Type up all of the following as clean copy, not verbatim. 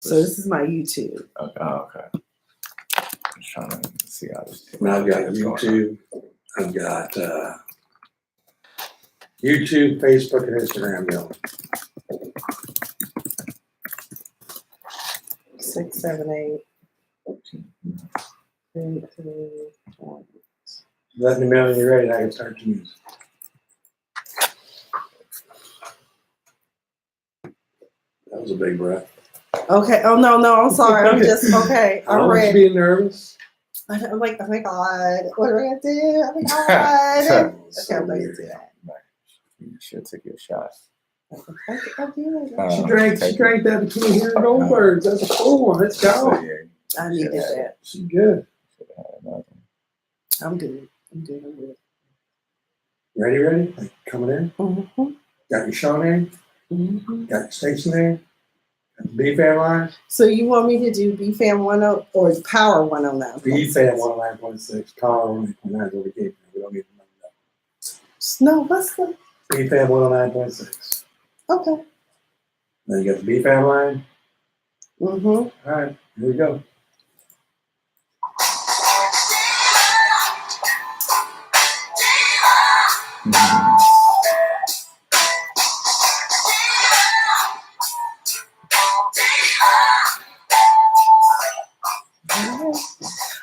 So this is my YouTube. Okay. Okay. I'm trying to see how this. I've got YouTube. I've got YouTube, Facebook, and Instagram going. 6, 7, 8. 3, 3, 4. Let me know when you're ready and I can start to use. That was a big breath. Okay. Oh no, I'm sorry. I'm just okay. I I'm don't want you ready. being nervous. I'm like, oh my god, what am I gonna do? Oh my god. So Okay, I'm ready to weird. do that. You should take your shot. I do. She drank that bikini here in Goldberg's. That's a cool one. Let's go. So, yeah, I needed that. She's good. should have had another one. I'm good. I'm good. Ready? Like coming in? Mm-hmm. Got your Sean in? Mm-hmm. Got your Station there? Got the B-Fan line? So you want me to do BFAM 10 or Power 109? B-Fan 109.6. Power 109.9 is what we gave you. We don't need to remember that. No, what's the? B-Fan 109.6. Okay. Then you got the B-Fan line. Mm-hmm. All right, here we go.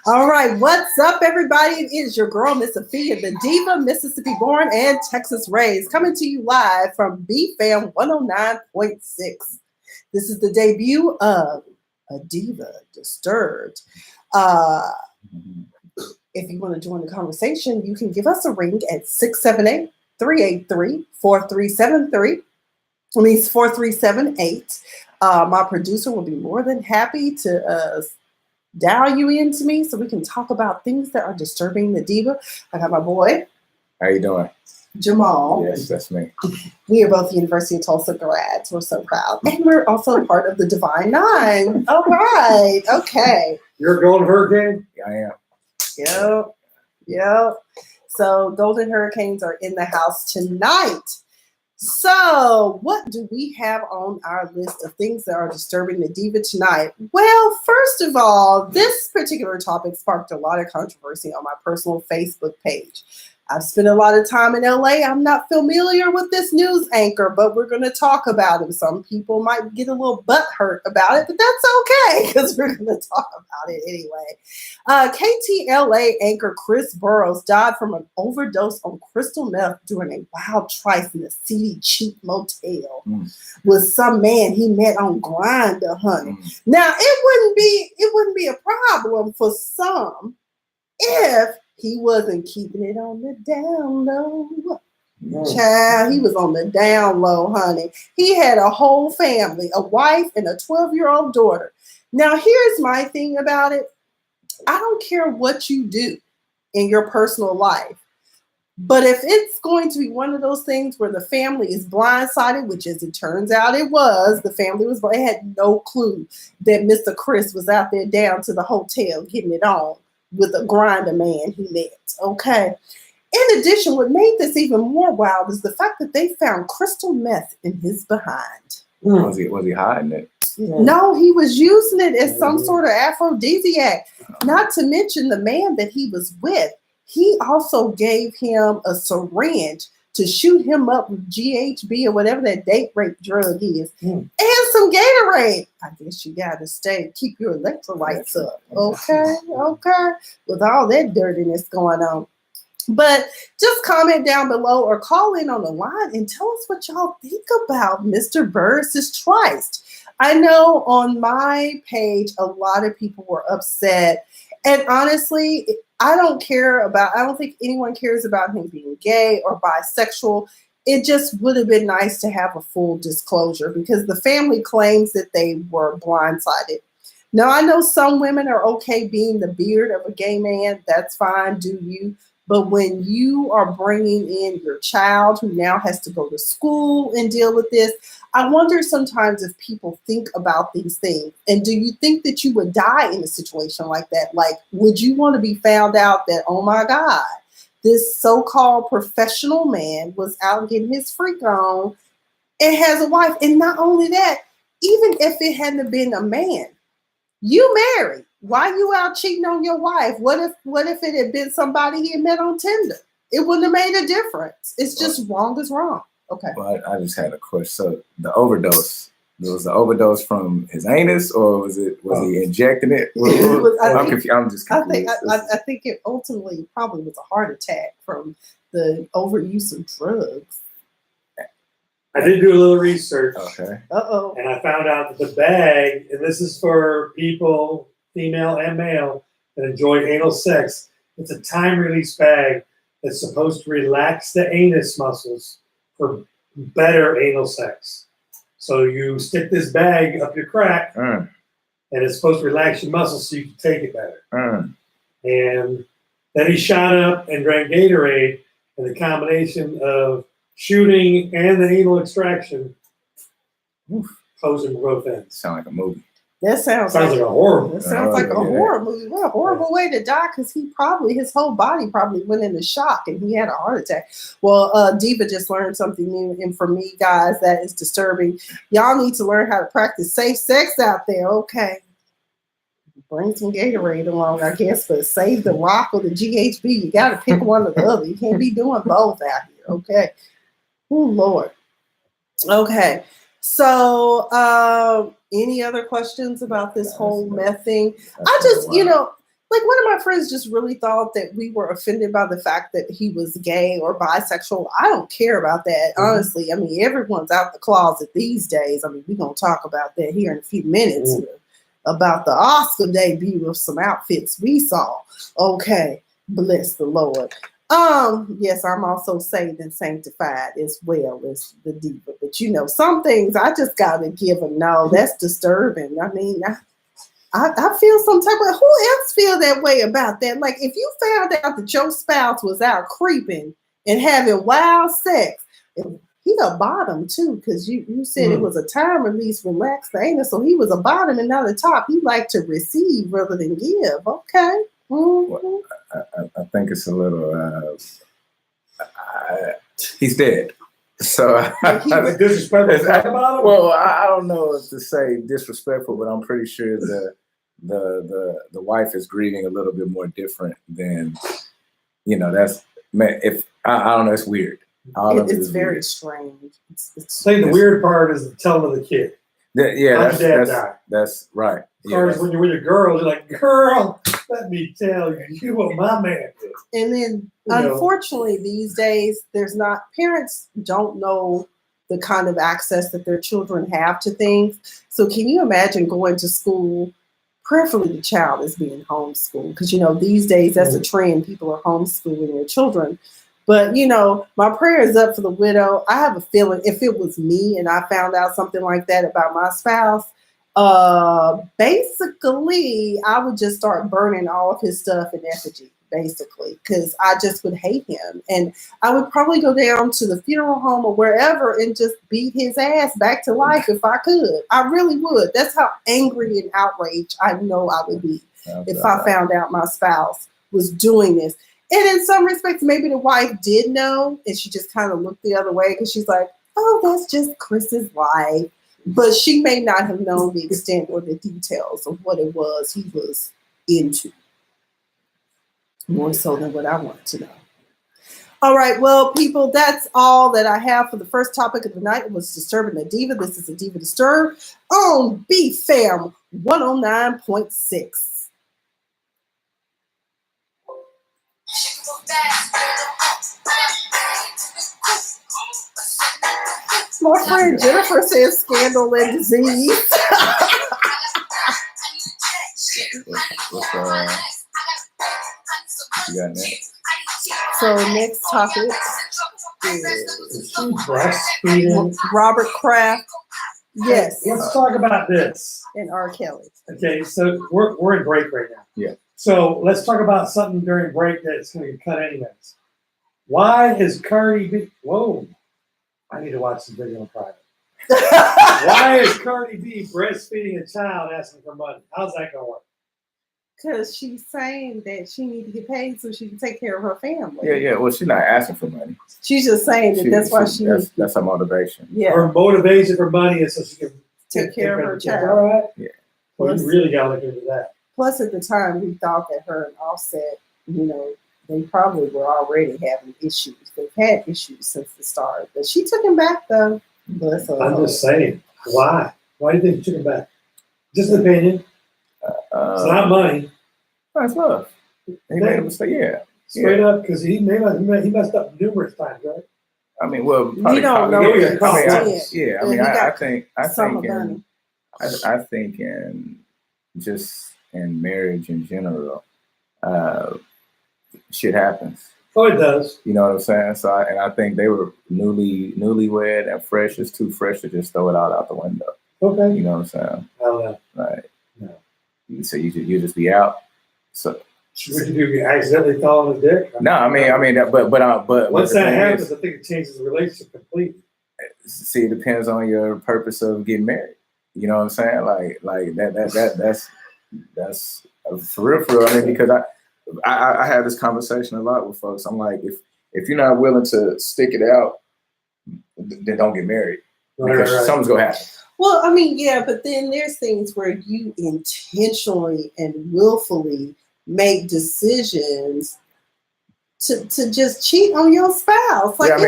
All right, what's up, everybody? It is your girl, Miss Sophia, the Diva, Mississippi born and Texas raised, coming to you live from BFAM 109.6. This is the debut of a Diva Disturbed. If you want to join the conversation, you can give us a ring at 678-383-4373. It means 4378. My producer will be more than happy to dial you into me so we can talk about things that are disturbing the diva. I got my boy, How you doing? Jamal. Yes, that's me. We are both University of Tulsa grads. We're so proud. And we're also part of the Divine Nine. All right. Okay. You're a Golden Hurricane? Yeah, I am. Yep. So Golden Hurricanes are in the house tonight. So what do we have on our list of things that are disturbing the diva tonight? Well, first of all, this particular topic sparked a lot of controversy on my personal Facebook page. I've spent a lot of time in LA. I'm not familiar with this news anchor, but we're going to talk about him. Some people might get a little butthurt about it, but that's okay because we're going to talk about it anyway. KTLA anchor Chris Burrows died from an overdose on crystal meth during a wild trice in a seedy, cheap motel with some man he met on Grindr, honey. Now, it wouldn't be a problem for some if he wasn't keeping it on the down low. Child, he was on the down low, honey. He had a whole family, a wife and a 12-year-old daughter. Now, here's my thing about it. I don't care what you do in your personal life, but if it's going to be one of those things where the family is blindsided, which as it turns out it was, the family was, they had no clue that Mr. Chris was out there down to the hotel getting it on with a grinder man he met, okay? In addition, what made this even more wild is the fact that they found crystal meth in his behind. Was he hiding it? No, he was using it as some sort of aphrodisiac. Not to mention the man that he was with, he also gave him a syringe to shoot him up with GHB or whatever that date rape drug is, and some Gatorade. I guess you gotta keep your electrolytes up, okay, with all that dirtiness going on. But just comment down below or call in on the line and tell us what y'all think about Mr. Burris' trice. I know on my page, a lot of people were upset. And honestly, I don't think anyone cares about him being gay or bisexual. It just would have been nice to have a full disclosure because the family claims that they were blindsided. Now, I know some women are okay being the beard of a gay man. That's fine, do you? But when you are bringing in your child who now has to go to school and deal with this, I wonder sometimes if people think about these things. And do you think that you would die in a situation like that? Like, would you want to be found out that, oh my God, this so-called professional man was out getting his freak on and has a wife? And not only that, even if it hadn't been a man, you married. Why you out cheating on your wife? What if it had been somebody he had met on Tinder? It wouldn't have made a difference. It's just wrong is wrong. Okay. Well, I just had a question. So the overdose, was the overdose from his anus, or was he injecting it? I'm confused. I'm just confused. I think it ultimately probably was a heart attack from the overuse of drugs. I did do a little research. Okay. And I found out that the bag, and this is for people, female and male, that enjoy anal sex, it's a time release bag that's supposed to relax the anus muscles for better anal sex. So you stick this bag up your crack, and it's supposed to relax your muscles so you can take it better. And then he shot up and drank Gatorade, and the combination of shooting and the anal extraction closing both ends. Sound like a movie. That sounds like a horror movie. That sounds like a horror movie. What a horrible way to die, because his whole body probably went into shock and he had a heart attack. Well, Diva just learned something new, and for me, guys, that is disturbing. Y'all need to learn how to practice safe sex out there, okay? Bring some Gatorade along, I guess, but save the rock or the GHB. You got to pick one or the other. You can't be doing both out here, okay? Oh, Lord. Okay. So, any other questions about this whole meth thing? I just, like one of my friends just really thought that we were offended by the fact that he was gay or bisexual. I don't care about that, honestly. I mean, everyone's out the closet these days. I mean, we're going to talk about that here in a few minutes about the Oscar debut of some outfits we saw. Okay, bless the Lord. Yes, I'm also saved and sanctified as well as the Diva. But some things I just gotta give a no. That's disturbing. I mean, I feel some type of, who else feel that way about that? Like, if you found out that your spouse was out creeping and having wild sex, he a bottom too, because you said it was a time release, relax the anus, so he was a bottom and not a top. He liked to receive rather than give. Okay. Well, I think it's a little. He's dead, so disrespectful. Well, I don't know if to say disrespectful, but I'm pretty sure the wife is grieving a little bit more different than that's If I don't know, it's weird. It's very weird. Strange. The weird part is the telling of the kid. That's right. As when you're with your girls, you're like, girl, let me tell you what my man did. And then, unfortunately, these days, parents don't know the kind of access that their children have to things. So can you imagine going to school, preferably the child is being homeschooled? Because, these days, that's a trend. People are homeschooling their children. But, my prayer is up for the widow. I have a feeling if it was me and I found out something like that about my spouse, basically, I would just start burning all of his stuff in effigy, basically, because I just would hate him. And I would probably go down to the funeral home or wherever and just beat his ass back to life if I could. I really would. That's how angry and outraged I know I would be if I found out my spouse was doing this. And in some respects, maybe the wife did know, and she just kind of looked the other way because she's like, oh, that's just Chris's wife. But she may not have known the extent or the details of what it was he was into. More so than what I want to know. All right, well, people, that's all that I have for the first topic of the night. It was Disturbing the Diva. This is a Diva Disturb on BFAM 109.6. My friend Jennifer says scandal and disease. You got next? So next topic is breastfeeding. Robert Kraft. Yes. Let's talk about this. And R. Kelly. Okay, so we're in break right now. Yeah. So let's talk about something during break that's going to get cut anyways. Why is Cardi B? Whoa. I need to watch this video in private. Why is Cardi B breastfeeding a child asking for money? How's that going to work? Because she's saying that she needs to get paid so she can take care of her family. Yeah. Well, she's not asking for money. She's just saying that that's why she needs. That's her motivation. Yeah. Her motivation for money is so she can take care of her child. All right. Yeah. Well, you really got to look into that. Plus, at the time, we thought that her and Offset, they probably were already having issues. They've had issues since the start. But she took him back, though. I'm just saying. Why? Why do you think she took him back? Just an opinion. It's not money. That's love. He made a mistake, yeah. Straight up, because he messed up numerous times, right? I mean, well, you don't know. I think in just in marriage in general, shit happens. Oh, it does. You know what I'm saying? So, I think they were newlywed and fresh. It's too fresh to just throw it all out the window. Okay. You know what I'm saying? I don't know. Right. No. So you just be out. So. Would you do? You accidentally fall on his dick? No, I mean, but once that happens, I think it changes the relationship completely. See, it depends on your purpose of getting married. You know what I'm saying? Like that's for real. I mean, because I have this conversation a lot with folks. I'm like, if you're not willing to stick it out, then don't get married because something's gonna happen. Well, I mean, yeah, but then there's things where you intentionally and willfully make decisions to just cheat on your spouse. Like,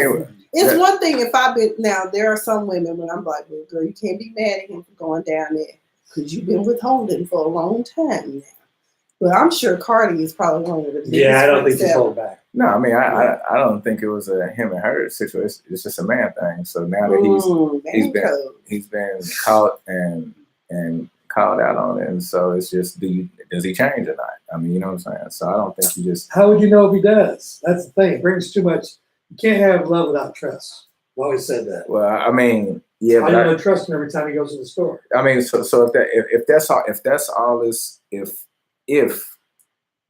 it's one thing if I've been, now there are some women when I'm like, well, girl, you can't be mad at him for going down there because you've been withholding for a long time now. But I'm sure Cardi is probably one of the biggest. Yeah, I don't think she's holding back. No, I mean, I don't think it was a him and her situation. It's just a man thing. So now that he's been caught and called out on it, and so it's just does he change or not? I mean, you know what I'm saying? So I don't think he just. How would you know if he does? That's the thing. It brings too much. You can't have love without trust. I always said that. Well, I mean, yeah, but I don't trust him every time he goes to the store. I mean, so if that's all this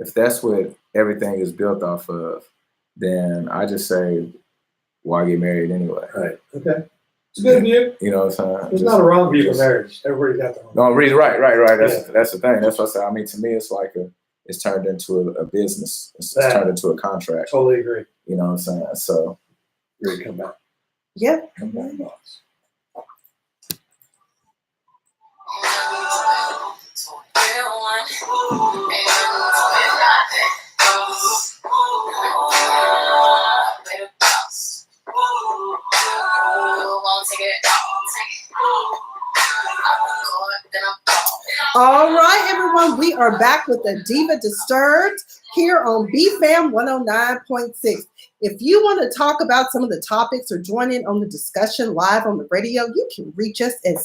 if that's what everything is built off of, then I just say, why get married anyway? Right. Okay. It's a good view. You know what I'm saying? There's not a wrong view for marriage. Everybody got their own. No, right. That's the thing. That's what I say. I mean, to me, it's like it's turned into a business. It's turned into a contract. Totally agree. You know what I'm saying? So, really come back. Yep. Come back, boss. All right, everyone, we are back with the Diva Disturbed here on BFAM 109.6. If you want to talk about some of the topics or join in on the discussion live on the radio, you can reach us at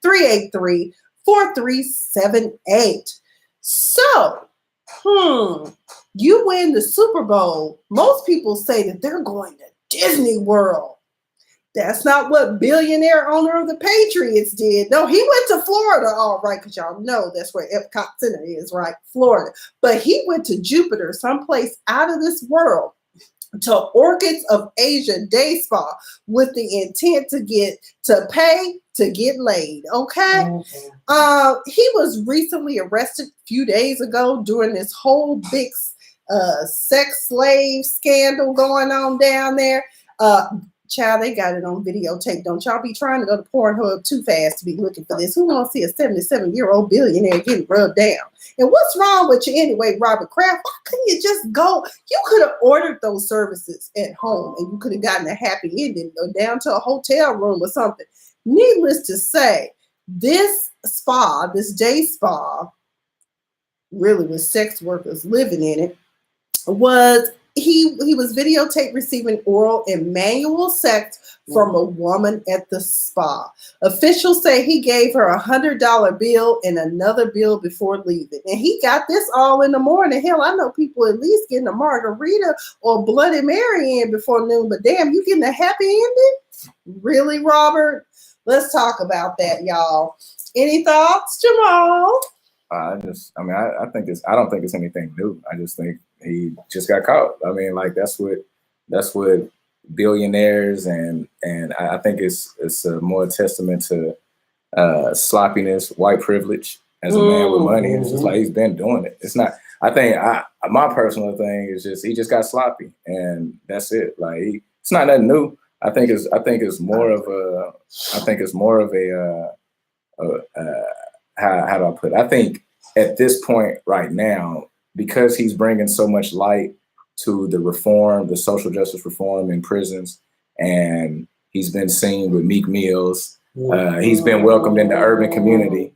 678-383-4378. So, you win the Super Bowl. Most people say that they're going to Disney World. That's not what billionaire owner of the Patriots did. No, he went to Florida, all right, because y'all know that's where Epcot Center is, right? Florida. But he went to Jupiter, someplace out of this world, to Orchids of Asia Day Spa with the intent to get laid, okay? He was recently arrested a few days ago during this whole big sex slave scandal going on down there. Child, they got it on videotape. Don't y'all be trying to go to Pornhub too fast to be looking for this. Who wants to see a 77-year-old billionaire getting rubbed down? And what's wrong with you anyway, Robert Kraft? Why couldn't you just go? You could have ordered those services at home and you could have gotten a happy ending or down to a hotel room or something. Needless to say, this spa, this day spa, really with sex workers living in it, was he was videotaped receiving oral and manual sex from a woman at the spa. Officials say he gave her $100 bill and another bill before leaving. And he got this all in the morning. Hell, I know people at least getting a margarita or Bloody Mary in before noon, but damn, you getting a happy ending? Really, Robert? Let's talk about that, y'all. Any thoughts, Jamal? I don't think it's anything new. I just think he just got caught. I mean, like that's what billionaires and I think it's a more testament to sloppiness, white privilege as a man with money. It's just like he's been doing it. It's not. I think my personal thing is just he just got sloppy and that's it. Like it's not nothing new. I think it's more of a how do I put it? I think at this point right now, because he's bringing so much light to the social justice reform in prisons, and he's been seen with Meek Mills. He's been welcomed in the urban community.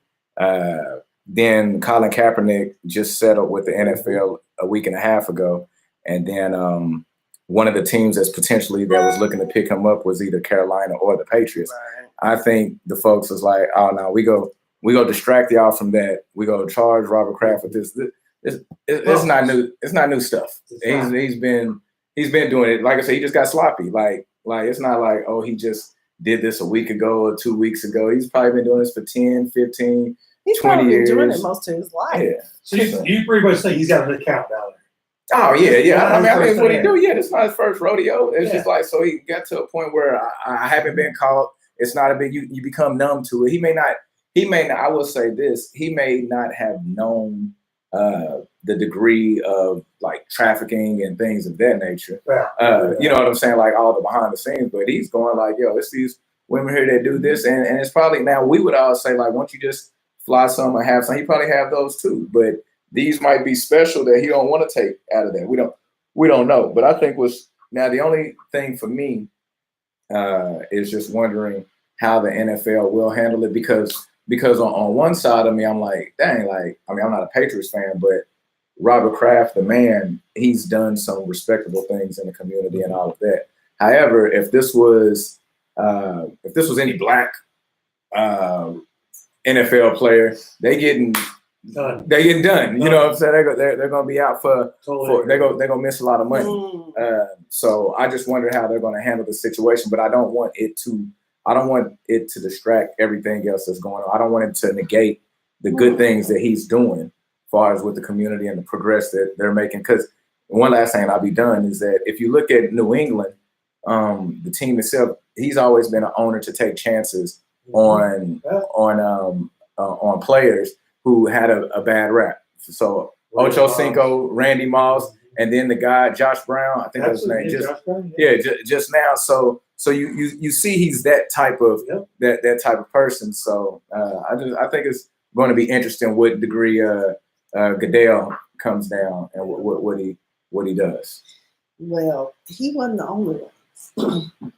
Then Colin Kaepernick just settled with the NFL a week and a half ago, and then one of the teams that was looking to pick him up was either Carolina or the Patriots. Right. I think the folks was like, oh no, we go distract y'all from that. We go charge Robert Kraft with this. It's not new. It's not new stuff. He's been doing it. Like I said, he just got sloppy. Like it's not like, oh, he just did this a week ago or 2 weeks ago. He's probably been doing this for 10, 15, He's 20 probably years. been doing it most of his life. Yeah. So you pretty much think he's got an account down there. Oh yeah. I mean, it's what he do. Yeah, it's not his first rodeo. It's just like, so he got to a point where I haven't been caught. It's not a big. You become numb to it. He may not. I will say this. He may not have known the degree of like trafficking and things of that nature. You know what I'm saying? Like all the behind the scenes. But he's going like, yo, it's these women here that do this, and it's probably now we would all say like, once you just fly some or have some, he probably have those too. But these might be special that he don't want to take out of that. We don't know. But I think the only thing for me is just wondering how the NFL will handle it, because on one side of me, I'm like, dang, like, I mean, I'm not a Patriots fan, but Robert Kraft, the man, he's done some respectable things in the community and all of that. However, if this was any black NFL player, they getting done. You know what I'm saying? They're going to be out for they're going to miss a lot of money. So I just wonder how they're going to handle the situation, but I don't want it to distract everything else that's going on. I don't want it to negate the good things that he's doing as far as with the community and the progress that they're making. Because one last thing, and I'll be done, is that if you look at New England, the team itself, he's always been an owner to take chances on players who had a bad rap. So Ocho Cinco, Randy Moss, and then the guy Josh Brown, I think that was his name. Just now. So you see he's that type of that type of person. So I think it's going to be interesting what degree Goodell comes down and what he does. Well, he wasn't the only one.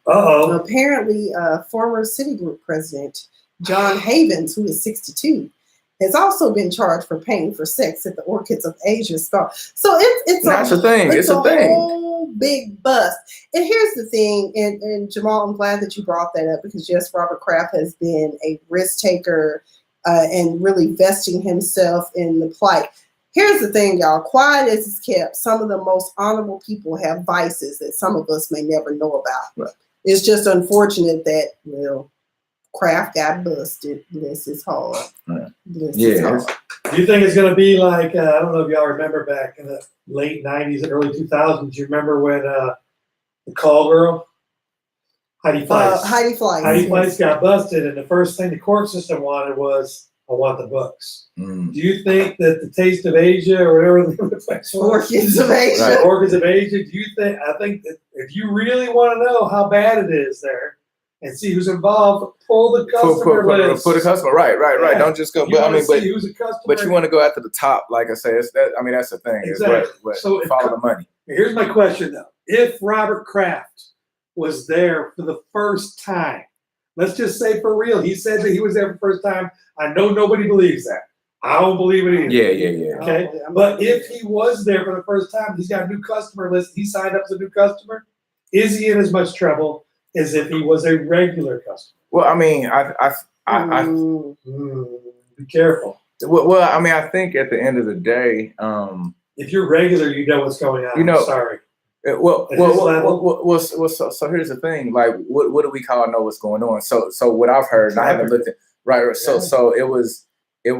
Apparently, former Citigroup president John Havens, who is 62, has also been charged for paying for sex at the Orchids of Asia spa. So it's a thing. It's a whole big bust. And here's the thing, and Jamal, I'm glad that you brought that up, because yes, Robert Kraft has been a risk taker and really vesting himself in the plight. Here's the thing, y'all. Quiet as it's kept, some of the most honorable people have vices that some of us may never know about. Right. It's just unfortunate that, Kraft got busted. Bless his heart. Right. Bless his heart. Do you think it's going to be like, I don't know if y'all remember back in the late 90s and early 2000s, you remember when the call girl, Heidi Fleiss got busted, and the first thing the court system wanted was, I want the books. Do you think that the Taste of Asia or whatever the place was? Orchids of Asia. Right. Orchids of Asia. I think that if you really want to know how bad it is there and see who's involved, pull the customer list. Pull the customer. Right. Yeah. Don't just go. Who's a customer. But you want to go after the top, like I say. That's the thing. Exactly. So follow the money. Here's my question though: if Robert Kraft was there for the first time, let's just say for real, he said that he was there for the first time. I know nobody believes that. I don't believe it either. Yeah. Okay, but if he was there for the first time, he's got a new customer list. He signed up as a new customer. Is he in as much trouble as if he was a regular customer? Well, I mean, be careful. Well, I mean, I think at the end of the day, if you're regular, you know what's going on. I'm sorry. So here's the thing. Like, what do we call know what's going on? So what I've heard, and I haven't looked at right. So it was they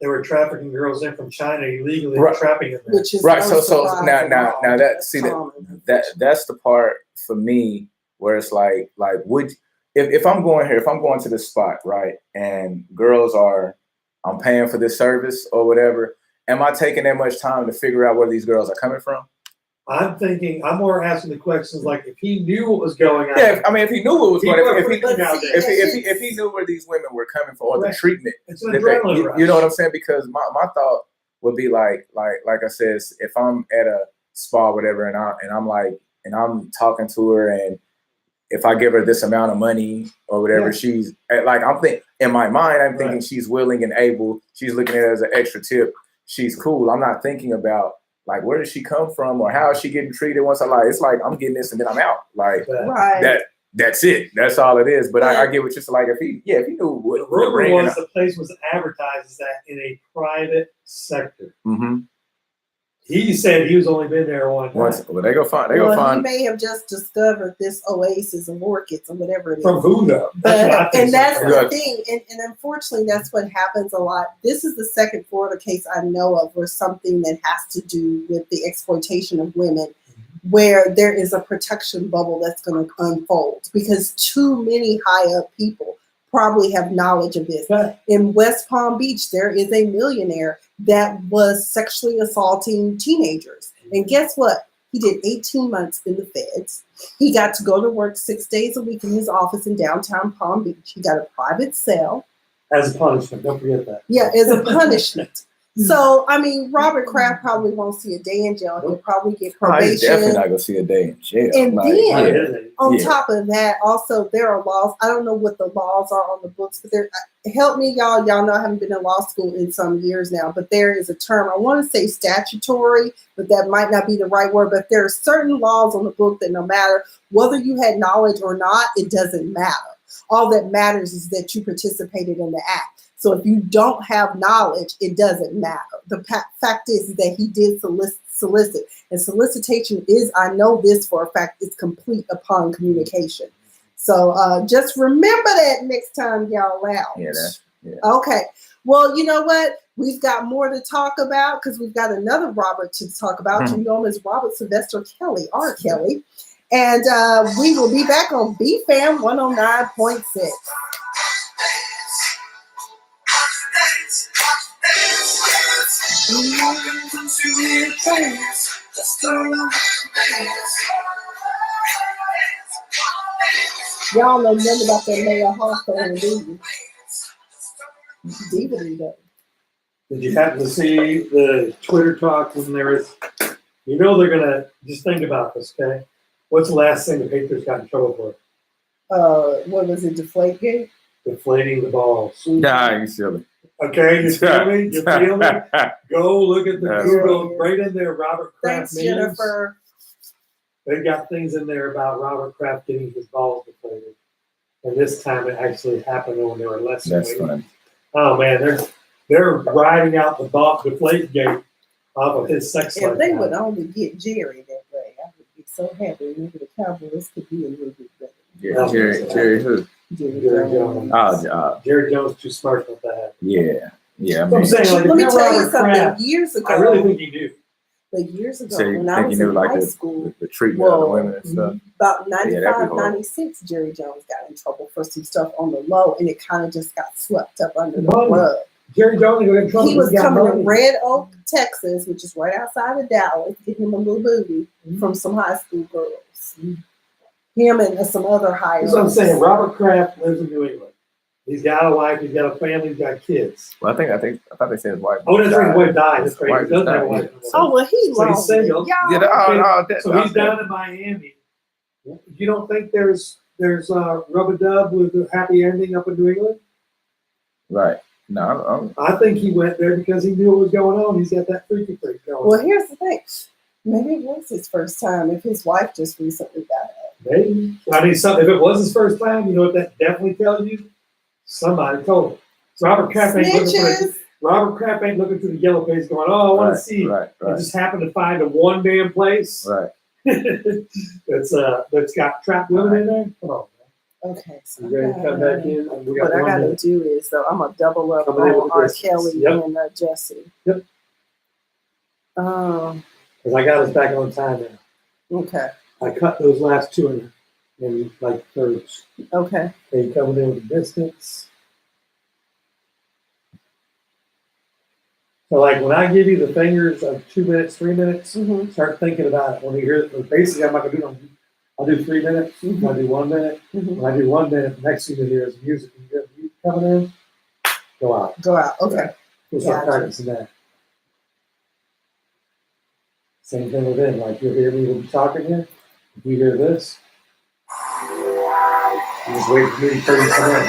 were trafficking girls in from China illegally, trapping them. Which is right. So now that's the part for me where it's like if I'm going here, if I'm going to this spot, right, and girls I'm paying for this service or whatever, am I taking that much time to figure out where these girls are coming from? I'm more asking the questions like if he knew what was going on. Yeah, I mean, if he knew what was going on, if he knew where these women were coming from or the treatment, it's an adrenaline rush. You know what I'm saying? Because my thought would be like I said, if I'm at a spa, or whatever, and I'm talking to her, and if I give her this amount of money or whatever, she's like, I'm thinking in my mind, I'm thinking she's willing and able. She's looking at it as an extra tip. She's cool. I'm not thinking about like where did she come from or how is she getting treated once I it's like I'm getting this and then I'm out. Like that's it. That's all it is. But I get what you're saying. Like if he knew what the rumor was the place was advertised as that in a private sector. Mm-hmm. He said he was only been there one time. Well, they go find. He may have just discovered this oasis of orchids or whatever it is. From who though? That's the thing. And unfortunately, that's what happens a lot. This is the second Florida case I know of where something that has to do with the exploitation of women, where there is a protection bubble that's going to unfold because too many high-up people probably have knowledge of this. In West Palm Beach, there is a millionaire that was sexually assaulting teenagers. And guess what? He did 18 months in the feds. He got to go to work 6 days a week in his office in downtown Palm Beach. He got a private cell. As a punishment, don't forget that. Yeah, as a punishment. So, I mean, Robert Kraft probably won't see a day in jail. He'll probably get probation. He's definitely not going to see a day in jail. And then, on top of that, also, there are laws. I don't know what the laws are on the books, but help me, y'all. Y'all know I haven't been in law school in some years now, but there is a term. I want to say statutory, but that might not be the right word. But there are certain laws on the book that no matter whether you had knowledge or not, it doesn't matter. All that matters is that you participated in the act. So if you don't have knowledge, it doesn't matter. The fact is that he did solicit. And solicitation is, I know this for a fact, it's complete upon communication. So just remember that next time y'all out. Yeah. Okay. Well, you know what? We've got more to talk about because we've got another Robert to talk about. You know him as Robert Sylvester Kelly, R. Kelly. And we will be back on BFAM 109.6. Y'all know nothing about that Mayor Hawthorne, do you? Diva though. Did you happen to see the Twitter talk when there was, they're going to, just think about this, okay? What's the last thing the Patriots got in trouble for? What was it, Deflategate? Deflating the balls. Nah, you silly. Okay, you feel me? You feel me? Go look at the Google, right in there, Robert Kraft memes. Jennifer. They've got things in there about Robert Kraft getting his balls deflated. And this time it actually happened when they were less than That's funny. Oh man, they're riding out the ball deflate gate off of his sex life. If they would only get Jerry that way, I would be so happy. Maybe the Cowboys could be a little bit better. Yeah, Jerry who? Jerry Jones. Jerry Jones too smart for that. Yeah. I'm saying, like, let me tell you something. Kraft, years ago, I really think he knew. But years ago, when I was in high school, the treatment of the women and stuff. About 95, 96, Jerry Jones got in trouble for some stuff on the low, and it kind of just got swept up under the rug. Jerry Jones got in trouble. He was coming to Red Oak, Texas, which is right outside of Dallas, getting him a little booty from some high school girls. Him and some other higher. That's what I'm saying. Robert Kraft lives in New England. He's got a wife. He's got a family. He's got kids. Well, I thought they said his wife. Oh, that's right. His wife died. That's right. He doesn't have a wife. Oh, well, he's single. So he's down in Miami. You don't think there's rub-a-dub with a happy ending up in New England? Right. No, I think he went there because he knew what was going on. He's got that freaky freak going. Well, here's the thing. Maybe it was his first time if his wife just recently died. Maybe. I mean, if it was his first time, you know what that definitely tells you? Somebody told him. Robert Kraft ain't looking through the yellow page going, oh, I want to see. Right. I just happened to find a one damn place. Right. that's got trapped women in there. Come on, man. Okay. So you ready to come back in? What I got to do is, though, I'm going to double up on R. Kelly and Jussie. Yep. Because I got us back on time now. Okay. I cut those last two in like thirds. Okay. They coming in with the distance. So like when I give you the fingers of 2 minutes, 3 minutes, Mm-hmm. start thinking about it. When you hear it, basically I'm not gonna do them. I'll do 3 minutes. Mm-hmm. I'll do 1 minute. Mm-hmm. When I do 1 minute, the next thing you hear is music. When you get music coming in, go out. Go out. Okay. We'll start practicing that. Same thing with them. Like you'll hear me when I'm talking here. If you hear this, you just wait for me to turn it on.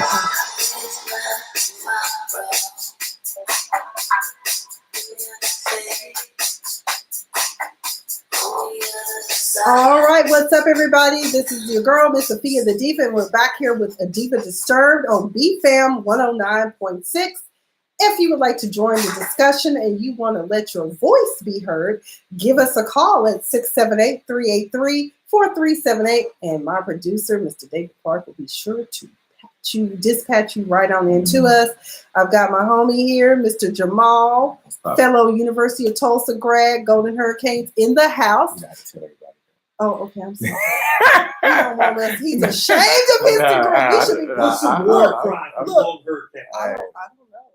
All right, what's up, everybody? This is your girl, Miss Sophia the Diva, and we're back here with a Diva Disturbed on BFAM 109.6. If you would like to join the discussion and you want to let your voice be heard, give us a call at 678-383-4378, and my producer, Mr. David Clark, will be sure to dispatch you right on into us. I've got my homie here, Mr. Jamal, fellow University of Tulsa grad, Golden Hurricanes in the house. Oh, okay, I'm sorry. He's ashamed of his degree. He should be put some war crime. Look, I don't know.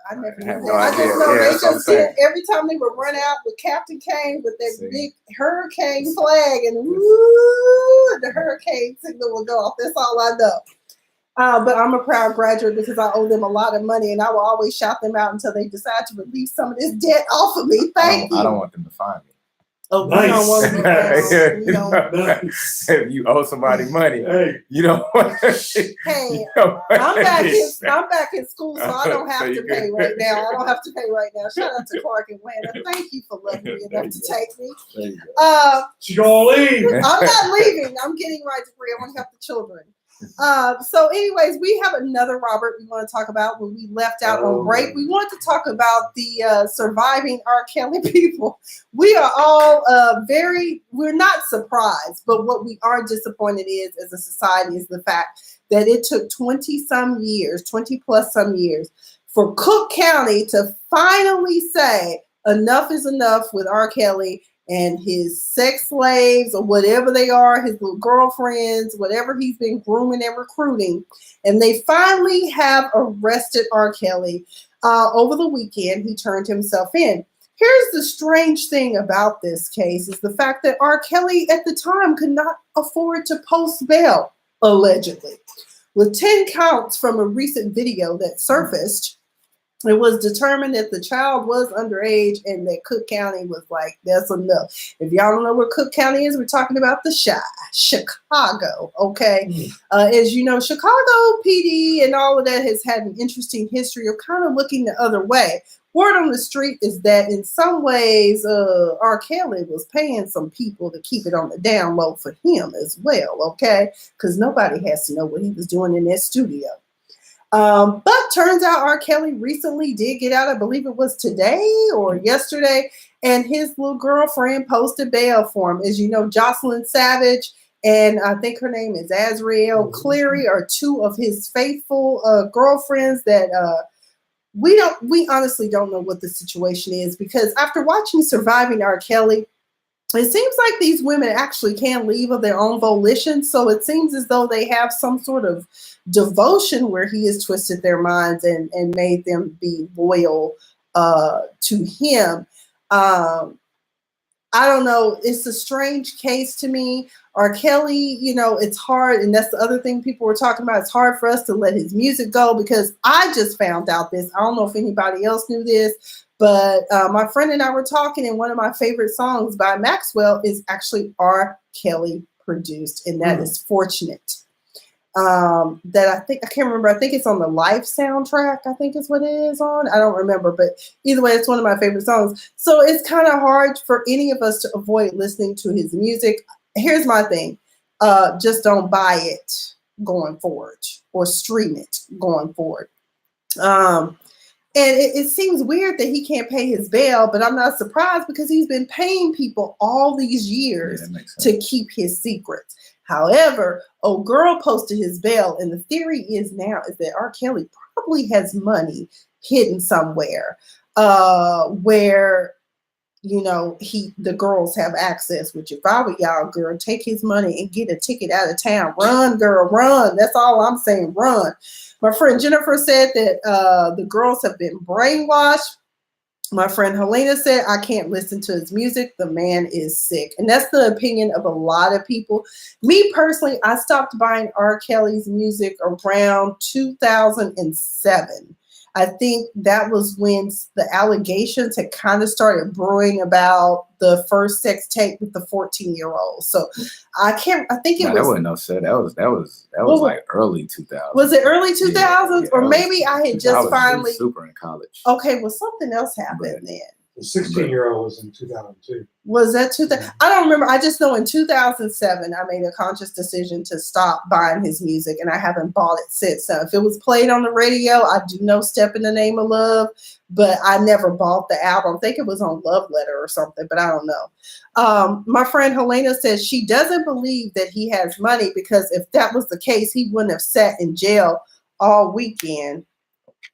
I never knew that. I just know they just did every time they would run out with Captain Kane with that big hurricane flag and woo, the hurricane signal would go off. That's all I know. But I'm a proud graduate because I owe them a lot of money, and I will always shout them out until they decide to release some of this debt off of me. Thank you. I don't want them to find me. Oh, nice. We don't want to be nice. If you owe somebody money, you don't want to. Hey, I'm back in school, so I don't have to pay right now. I don't have to pay right now. Shout out to Clark and Wanda. Thank you for loving me enough to take me. She's gonna leave. I'm not leaving. I'm getting my degree. I want to help the children. So anyways, we have another Robert we want to talk about when we left out on break. We want to talk about the surviving R. Kelly people. We are all we're not surprised, but what we are disappointed is as a society is the fact that it took 20 plus some years for Cook County to finally say enough is enough with R. Kelly and his sex slaves or whatever they are, his little girlfriends, whatever he's been grooming and recruiting. And they finally have arrested R. Kelly. Over the weekend, he turned himself in. Here's the strange thing about this case is the fact that R. Kelly at the time could not afford to post bail, allegedly. With 10 counts from a recent video that surfaced, it was determined that the child was underage and that Cook County was like, that's enough. If y'all don't know where Cook County is, we're talking about the Chicago, okay? As you know, Chicago PD and all of that has had an interesting history of kind of looking the other way. Word on the street is that in some ways, R. Kelly was paying some people to keep it on the down low for him as well, okay? Because nobody has to know what he was doing in that studio. But turns out R. Kelly recently did get out, I believe it was today or yesterday, and his little girlfriend posted bail for him. As you know, Jocelyn Savage and I think her name is Azriel Cleary are two of his faithful girlfriends that we honestly don't know what the situation is, because after watching Surviving R. Kelly, it seems like these women actually can leave of their own volition. So it seems as though they have some sort of devotion where he has twisted their minds and made them be loyal to him. I don't know. It's a strange case to me. R. Kelly, you know, it's hard. And that's the other thing people were talking about. It's hard for us to let his music go because I just found out this. I don't know if anybody else knew this. But my friend and I were talking, and one of my favorite songs by Maxwell is actually R. Kelly produced, and that is fortunate. That I can't remember. I think it's on the Life soundtrack. I think is what it is on. I don't remember, but either way, it's one of my favorite songs. So it's kind of hard for any of us to avoid listening to his music. Here's my thing: just don't buy it going forward or stream it going forward. And it seems weird that he can't pay his bail, but I'm not surprised because he's been paying people all these years to keep his secrets. However, old girl posted his bail, and the theory is that R. Kelly probably has money hidden somewhere where, you know, the girls have access. Which if I were y'all, girl, take his money and get a ticket out of town. Run, girl, run. That's all I'm saying. Run. My friend Jennifer said that the girls have been brainwashed. My friend Helena said, I can't listen to his music. The man is sick. And that's the opinion of a lot of people. Me personally, I stopped buying R. Kelly's music around 2007. I think that was when the allegations had kind of started brewing about the first sex tape with the 14-year-old. So I think it was. That wasn't no set. That was like early 2000s. Was it early 2000s? Yeah, or maybe I had just finally. Super in college. Okay, well, something else happened then. The 16-year-old was in 2002. Was that 2000? I don't remember. I just know in 2007, I made a conscious decision to stop buying his music, and I haven't bought it since. So if it was played on the radio, I do know Step in the Name of Love, but I never bought the album. I think it was on Love Letter or something, but I don't know. My friend Helena says she doesn't believe that he has money because if that was the case, he wouldn't have sat in jail all weekend.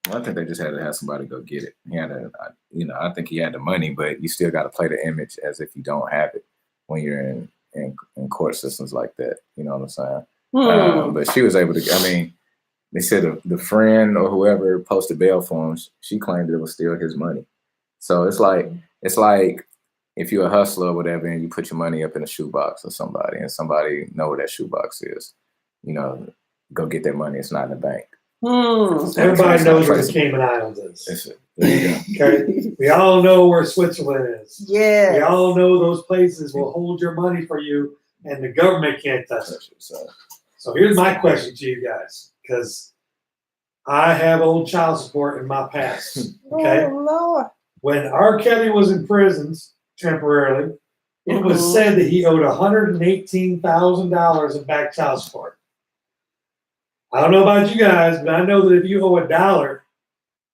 Well, I think they just had to have somebody go get it. He had I think he had the money, but you still got to play the image as if you don't have it when you're in court systems like that. You know what I'm saying? But she was able to. I mean, they said the friend or whoever posted bail for him. She claimed it was still his money. So it's like if you're a hustler or whatever, and you put your money up in a shoebox or somebody, and somebody know where that shoebox is, go get that money. It's not in the bank. Everybody knows where the Cayman Islands is. Okay, we all know where Switzerland is. Yeah, we all know those places will hold your money for you, and the government can't touch it. So here's my question to you guys, because I have old child support in my past. Okay, oh, Lord. When R. Kelly was in prison temporarily, it was said that he owed $118,000 in back child support. I don't know about you guys, but I know that if you owe $1,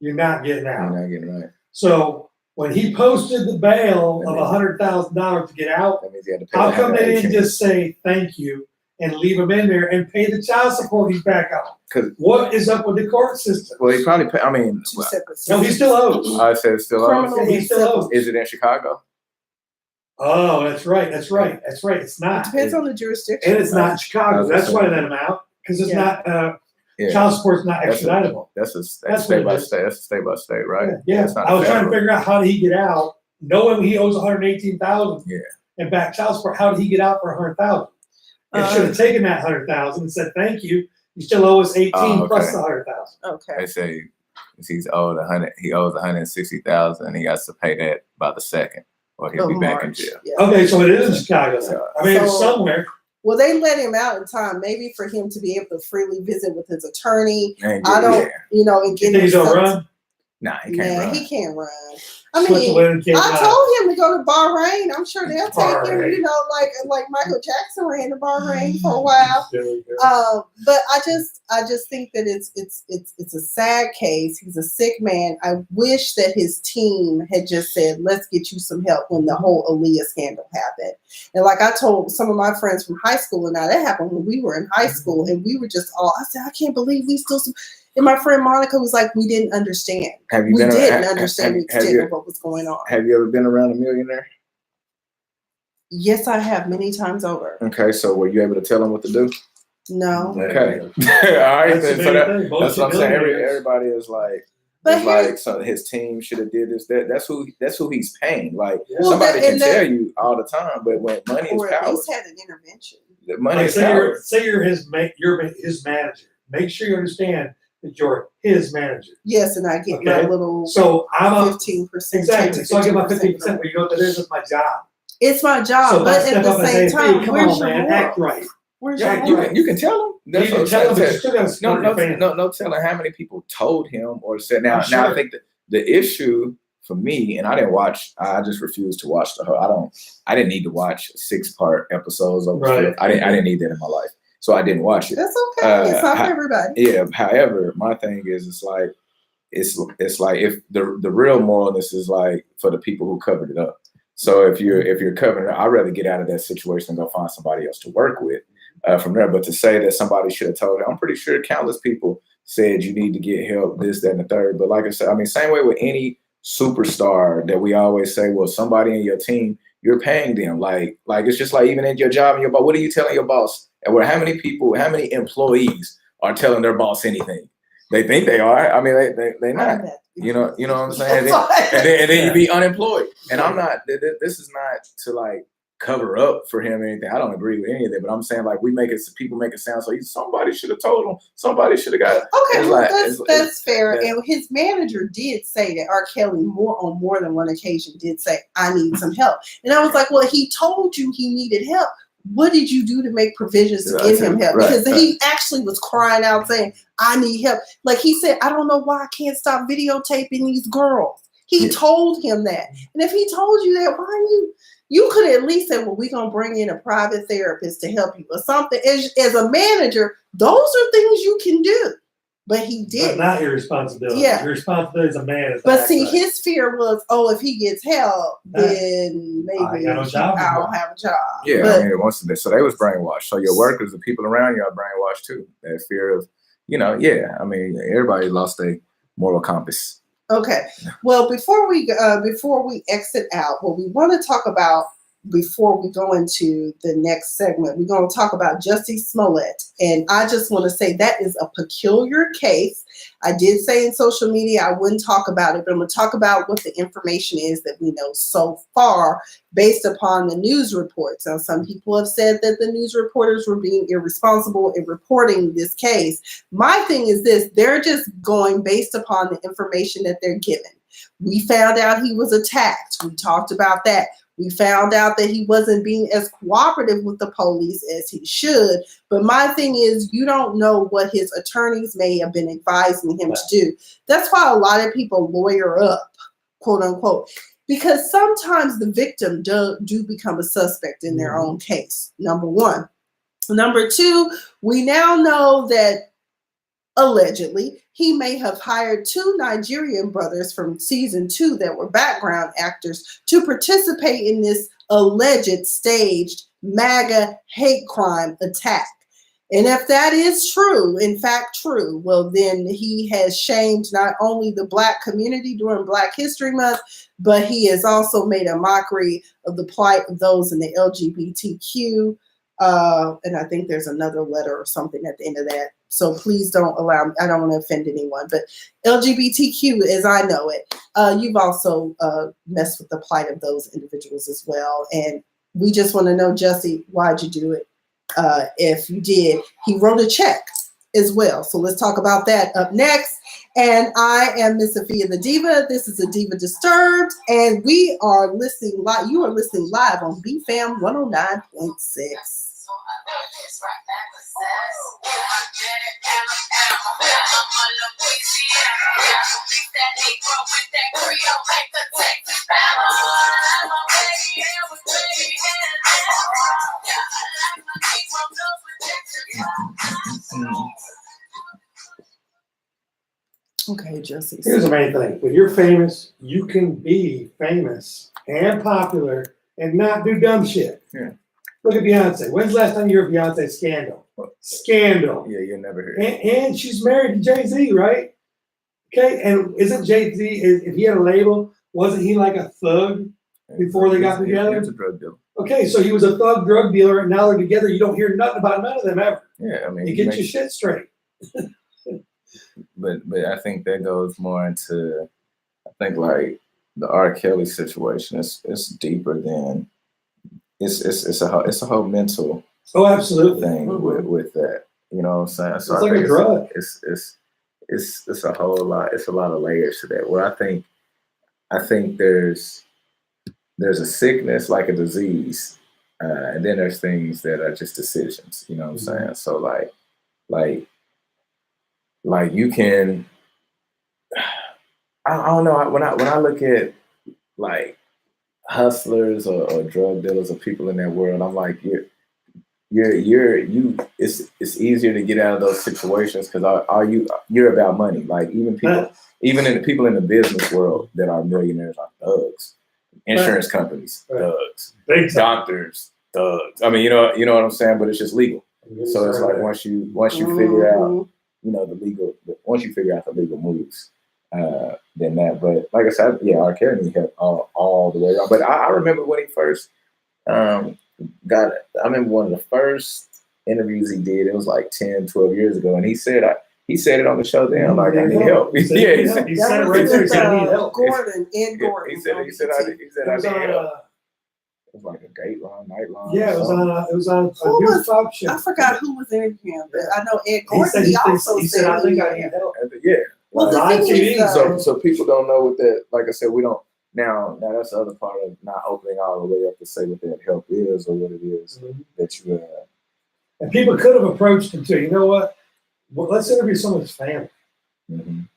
you're not getting out. You're not getting right. So when he posted the bail of $100,000 to get out, that means he had to pay. How come they didn't just say thank you and leave him in there and pay the child support he's back on? What is up with the court system? Well, he probably pay, I mean, no, he still owes. I said still owes. He still owes. Is it in Chicago? Oh, that's right. It's not. It depends on the jurisdiction. And it's not in Chicago. That's why they let him out. Because it's not child support's not extraditable. That's state by state. That's state by state, right? Yeah. I was trying to figure out how did he get out, knowing he owes $118,000 and back child support. How did he get out for $100,000? It should have taken that $100,000 and said thank you. You still owe us $18,000 plus the $100,000. Okay. They say he's owed $100. He owes $160,000, and he has to pay that by the 2nd, or he'll be back in jail. Yeah. Okay, so it is in Chicago. I mean, it's somewhere. Well, they let him out in time, maybe for him to be able to freely visit with his attorney. I don't, and get his run. Nah, he can't run. He can't run. I mean, I told him to go to Bahrain. I'm sure they'll take him. Like Michael Jackson ran to Bahrain for a while. But I just think that it's a sad case. He's a sick man. I wish that his team had just said, "Let's get you some help" when the whole Aaliyah scandal happened. And like I told some of my friends from high school, and now that happened when we were in high school, and we were just all. I said, "I can't believe we still." And my friend Monica was like, we didn't understand. We didn't understand the extent of what was going on. Have you ever been around a millionaire? Yes, I have many times over. Okay, so were you able to tell him what to do? No. Okay. All right. That's what I'm saying. Everybody is like, so his team should have did this. That's who he's paying. Like somebody can tell you all the time, but when money is power, he's had an intervention. The money is power. Say you're his manager. Make sure you understand that you're his manager. Yes, and I get my little. So I'm 15%. Exactly. So I get my 15%. Well, you know what that is? It's my job. It's my job, so but at the same time, come where's on, your man? Act right. Where's you can tell him. You can tell him, but you still got to no telling how many people told him or said. Now I think that the issue for me, and I didn't watch. I just refused to watch the whole. I didn't need to watch 6-part episodes of it. I didn't need that in my life. So I didn't watch it. That's okay. It's not for everybody. Yeah. However, my thing is, it's like if the real moralness is like for the people who covered it up. So if you're covering it, I'd rather get out of that situation and go find somebody else to work with from there. But to say that somebody should have told it, I'm pretty sure countless people said you need to get help, this, that, and the third. But like I said, I mean, same way with any superstar that we always say, well, somebody in your team, you're paying them. Like it's just like even in your job and your boss, what are you telling your boss? And how many employees are telling their boss anything? They think they are. I mean, they not. You know what I'm saying? And then you be unemployed. And I'm not. This is not to like cover up for him or anything. I don't agree with any of that. But I'm saying like people make it sound so somebody should have told him. Somebody should have got it. Okay, well, that's fair. And his manager did say that R. Kelly on more than one occasion did say, "I need some help." And I was like, well, he told you he needed help. What did you do to make provisions to give him help? Because he actually was crying out saying, I need help. Like he said, I don't know why I can't stop videotaping these girls. He told him that. And if he told you that, why you could at least say, well, we're going to bring in a private therapist to help you or something. As a manager, those are things you can do. But he did. But not your responsibility. Yeah. Your responsibility as a man is but see, his fear was, if he gets help, then maybe I'll have a job. Yeah, but, I mean, so they was brainwashed. So your workers, the people around you are brainwashed too. That fear of, I mean, everybody lost their moral compass. Okay. Well, before we exit out, what we want to talk about before we go into the next segment, we're going to talk about Jussie Smollett. And I just want to say that is a peculiar case. I did say in social media I wouldn't talk about it, but I'm going to talk about what the information is that we know so far based upon the news reports. Now, some people have said that the news reporters were being irresponsible in reporting this case. My thing is this: they're just going based upon the information that they're given. We found out he was attacked. We talked about that. We found out that he wasn't being as cooperative with the police as he should. But my thing is, you don't know what his attorneys may have been advising him to do. That's why a lot of people lawyer up, quote unquote, because sometimes the victim do become a suspect in their own case, number one. Number two, we now know that allegedly, he may have hired 2 Nigerian brothers from season 2 that were background actors to participate in this alleged staged MAGA hate crime attack. And if that is true, in fact true, well, then he has shamed not only the Black community during Black History Month, but he has also made a mockery of the plight of those in the LGBTQ. And I think there's another letter or something at the end of that. So please don't allow me. I don't want to offend anyone, but LGBTQ, as I know it, you've also messed with the plight of those individuals as well. And we just want to know, Jussie, why'd you do it? If you did, he wrote a check as well. So let's talk about that up next. And I am Miss Sophia the Diva. This is a Diva Disturbed, and we are listening live. You are listening live on BFAM 109.6. Okay, Jussie. Here's the main thing. When you're famous, you can be famous and popular and not do dumb shit. Yeah. Look at Beyonce. When's the last time you heard Beyonce Scandal? Scandal. Yeah, you'll never hear it. And she's married to Jay-Z, right? Okay, and isn't Jay-Z, if he had a label, wasn't he like a thug before they got together? He was a drug dealer. Okay, so he was a thug drug dealer, and now they're together. You don't hear nothing about none of them ever. Yeah, I mean, you get your shit straight. But I think that goes more into, I think like the R. Kelly situation. It's deeper than it's a whole mental absolutely thing with that. You know what I'm saying? So it's like a drug. It's a whole lot. It's a lot of layers to that. Where I think there's a sickness, like a disease, and then there's things that are just decisions. You know what I'm saying? So like you can. I don't know. When I look at like hustlers or drug dealers or people in that world, I'm like, it's easier to get out of those situations because you're about money. Like even the people in the business world that are millionaires are thugs. Insurance companies, thugs. Doctors, thugs. I mean, you know what I'm saying, but it's just legal. So it's like once you figure out, once you figure out the legal moves, then that. But like I said, yeah, R. Kelly helped all the way around. But I remember when he first I remember one of the first interviews he did. It was like 10, 12 years ago, and he said He said it on the show then, like, I need help. He said it right there. He said, I need help. Gordon. He said, I need help. It was like a Dateline, Nightline. Yeah, it was on a news talk show. I forgot who was in him, but I know Ed Gordon. He said, I think I need help. Yeah. Well, the thing is, so people don't know what that. Like I said, we don't. Now that's the other part of not opening all the way up to say what that help is or what it is that you. And people could have approached him too. You know what? Well, let's interview someone's family.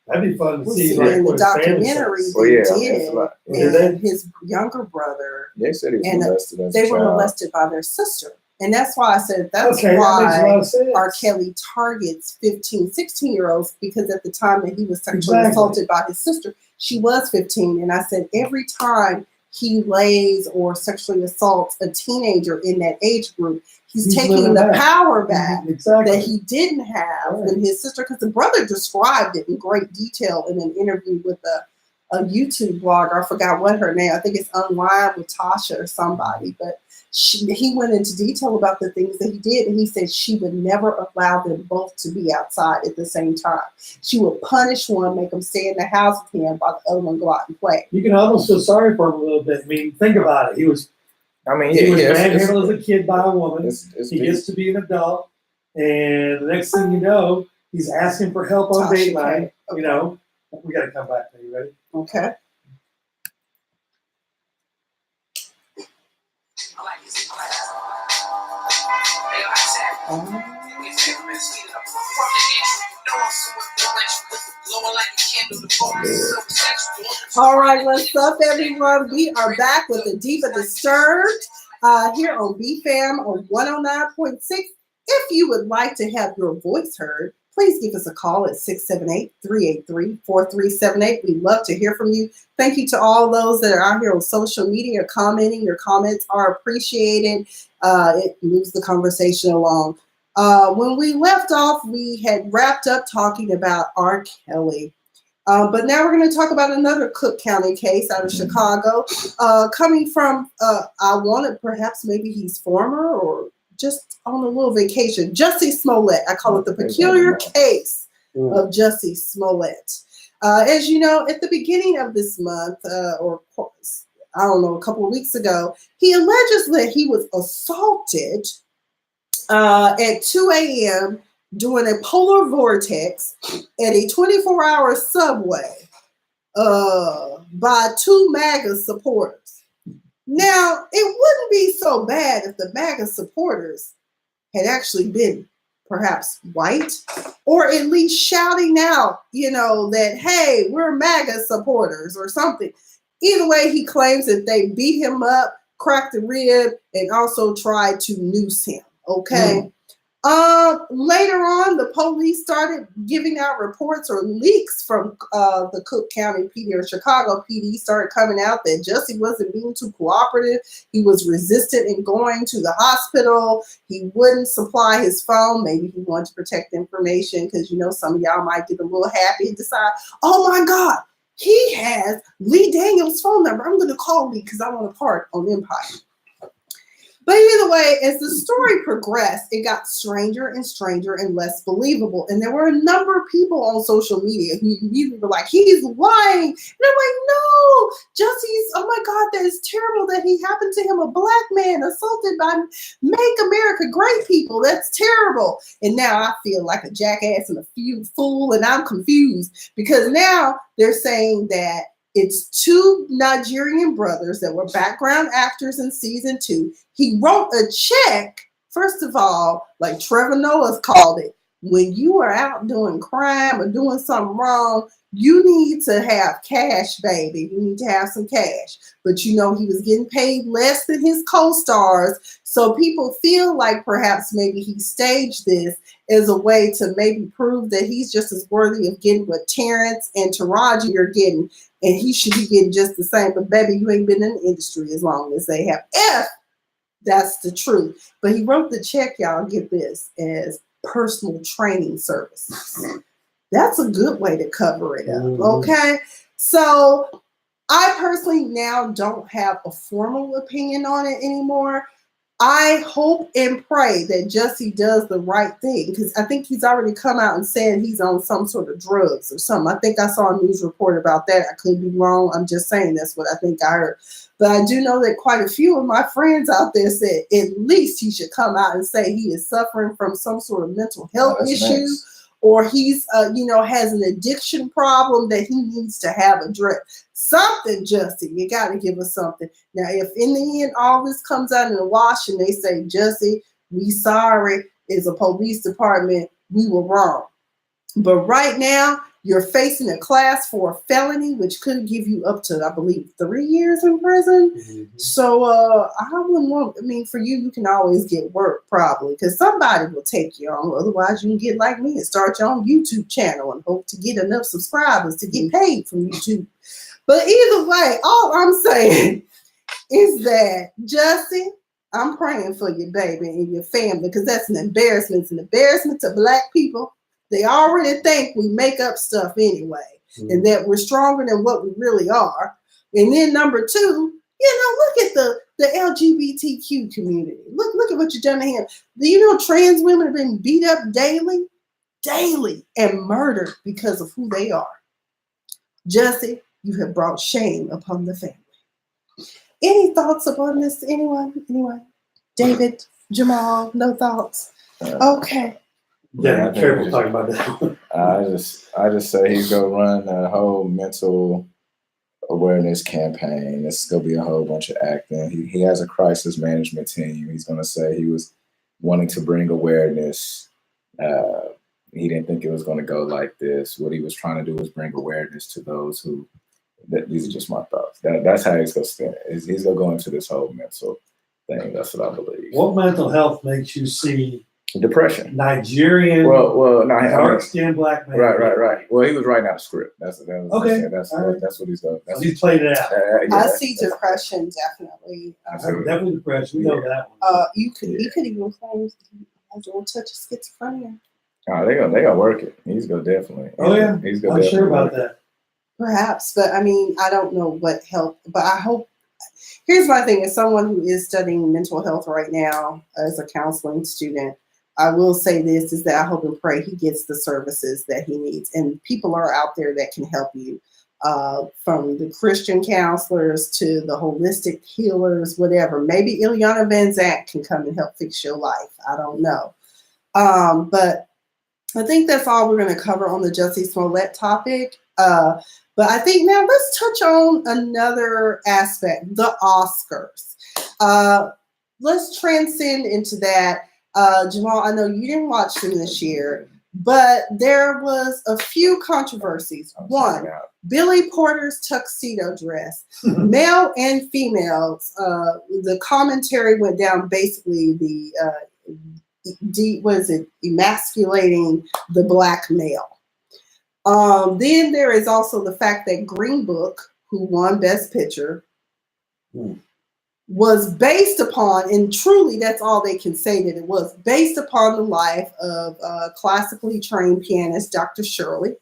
That'd be fun to see. Like, in the documentary they did, and his younger brother. They said he was molested. They were molested by their sister. And that's why I said why R. Kelly targets 15, 16-year-olds, because at the time that he was sexually assaulted by his sister, she was 15. And I said every time he lays or sexually assaults a teenager in that age group, he's taking the power back that he didn't have when his sister, because the brother described it in great detail in an interview with a YouTube blogger. I forgot what her name. I think it's Unwind with Tasha or somebody, but he went into detail about the things that he did, and he said she would never allow them both to be outside at the same time. She would punish one, make him stay in the house with him, while the other one go out and play. You can almost feel sorry for him a little bit. I mean, think about it. He was manhandled as a kid by a woman. He gets to be an adult, and the next thing you know, he's asking for help on Dateline. Okay. You know, we got to come back. Are you ready? Okay. All right, what's up, everyone? We are back with the Diva Disturbed here on BFAM on 109.6. If you would like to have your voice heard, please give us a call at 678-383-4378. We'd love to hear from you. Thank you to all those that are out here on social media commenting. Your comments are appreciated. It moves the conversation along. When we left off, we had wrapped up talking about R. Kelly. But now we're going to talk about another Cook County case out of Chicago, coming from, I wanted perhaps maybe he's former or just on a little vacation. Jussie Smollett. I call it the peculiar case of Jussie Smollett. As you know, at the beginning of this month, or I don't know, a couple of weeks ago, he alleges that he was assaulted at 2 a.m. during a polar vortex at a 24-hour subway by two MAGA supporters. Now, it wouldn't be so bad if the MAGA supporters had actually been perhaps white, or at least shouting out, that, hey, we're MAGA supporters or something. Either way, he claims that they beat him up, cracked the rib, and also tried to noose him. Okay. Later on, the police started giving out reports or leaks from the Cook County PD or Chicago PD started coming out that Jussie wasn't being too cooperative. He was resistant in going to the hospital. He wouldn't supply his phone. Maybe he wanted to protect information because, some of y'all might get a little happy and decide, oh my God, he has Lee Daniels' phone number. I'm going to call Lee because I want to park on Empire. But either way, as the story progressed, it got stranger and stranger and less believable. And there were a number of people on social media who immediately were like, he's lying. And I'm like, no, Jussie's, oh my God, that is terrible that he happened to him, a black man assaulted by Make America Great people. That's terrible. And now I feel like a jackass and a fool, and I'm confused because now they're saying that it's two Nigerian brothers that were background actors in season 2. He wrote a check, first of all, like Trevor Noah's called it. When you are out doing crime or doing something wrong, you need to have cash, baby. You need to have some cash. But he was getting paid less than his co-stars. So people feel like perhaps maybe he staged this as a way to maybe prove that he's just as worthy of getting what Terrence and Taraji are getting. And he should be getting just the same. But baby, you ain't been in the industry as long as they have. If that's the truth. But he wrote the check, y'all, get this, as personal training services. That's a good way to cover it up, okay? So I personally now don't have a formal opinion on it anymore. I hope and pray that Jussie does the right thing, because I think he's already come out and said he's on some sort of drugs or something. I think I saw a news report about that. I could be wrong. I'm just saying that's what I think I heard. But I do know that quite a few of my friends out there said at least he should come out and say he is suffering from some sort of mental health issue. Nice. Or he's, has an addiction problem that he needs to have addressed. Something, Jussie, you got to give us something. Now, if in the end all this comes out in the wash and they say, Jussie, we sorry, as a police department, we were wrong. But right now, you're facing a class 4 felony, which could give you up to, I believe, 3 years in prison. Mm-hmm. So I wouldn't want, for you can always get work probably, because somebody will take you on. Otherwise, you can get like me and start your own YouTube channel and hope to get enough subscribers to get paid from YouTube. But either way, all I'm saying is that, Jussie, I'm praying for you, baby, and your family, because that's an embarrassment. It's an embarrassment to Black people. They already think we make up stuff anyway, and that we're stronger than what we really are. And then number 2, look at the LGBTQ community. Look at what you've done to him. Do you know trans women have been beat up daily, and murdered because of who they are? Jussie, you have brought shame upon the family. Any thoughts upon this? Anyone? David, Jamal, no thoughts? Okay. Yeah, be careful talking about that. I just say he's gonna run a whole mental awareness campaign. It's gonna be a whole bunch of acting. He has a crisis management team. He's gonna say he was wanting to bring awareness. He didn't think it was gonna go like this. What he was trying to do was bring awareness to those who. These are just my thoughts. That's how he's gonna spin it. He's gonna go into this whole mental thing. That's what I believe. What mental health makes you see? Depression. Nigerian. Dark-skinned Black man. Right. Well, he was writing out a script. That's okay. That's what he's done. He's played it out. I see depression definitely. Definitely depression. We know that one. He could even claim a touch of schizophrenia. Oh, they gonna work it. He's gonna definitely. He's gonna. I'm sure about that. Perhaps, but I don't know what help. But I hope. Here's my thing: as someone who is studying mental health right now as a counseling student, I will say this is that I hope and pray he gets the services that he needs. And people are out there that can help you, from the Christian counselors to the holistic healers, whatever. Maybe Ileana Van Zant can come and help fix your life. I don't know. But I think that's all we're going to cover on the Jussie Smollett topic. But I think now let's touch on another aspect, the Oscars. Let's transcend into that. Jamal, I know you didn't watch them this year, but there was a few controversies. One, Billy Porter's tuxedo dress, male and females. The commentary went down basically emasculating the Black male. Then there is also the fact that Green Book, who won Best Picture, was based upon, and truly that's all they can say, that it was based upon the life of classically trained pianist Dr. Shirley.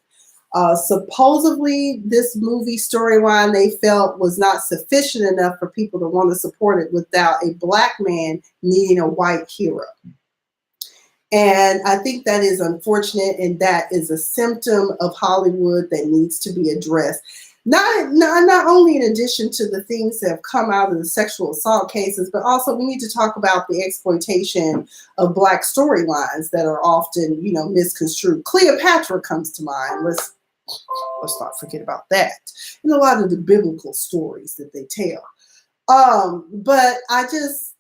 Supposedly this movie storyline they felt was not sufficient enough for people to want to support it without a Black man needing a white hero. And I think that is unfortunate, and that is a symptom of Hollywood that needs to be addressed. Not only in addition to the things that have come out of the sexual assault cases, but also we need to talk about the exploitation of Black storylines that are often, misconstrued. Cleopatra comes to mind. Let's not forget about that. And a lot of the biblical stories that they tell. But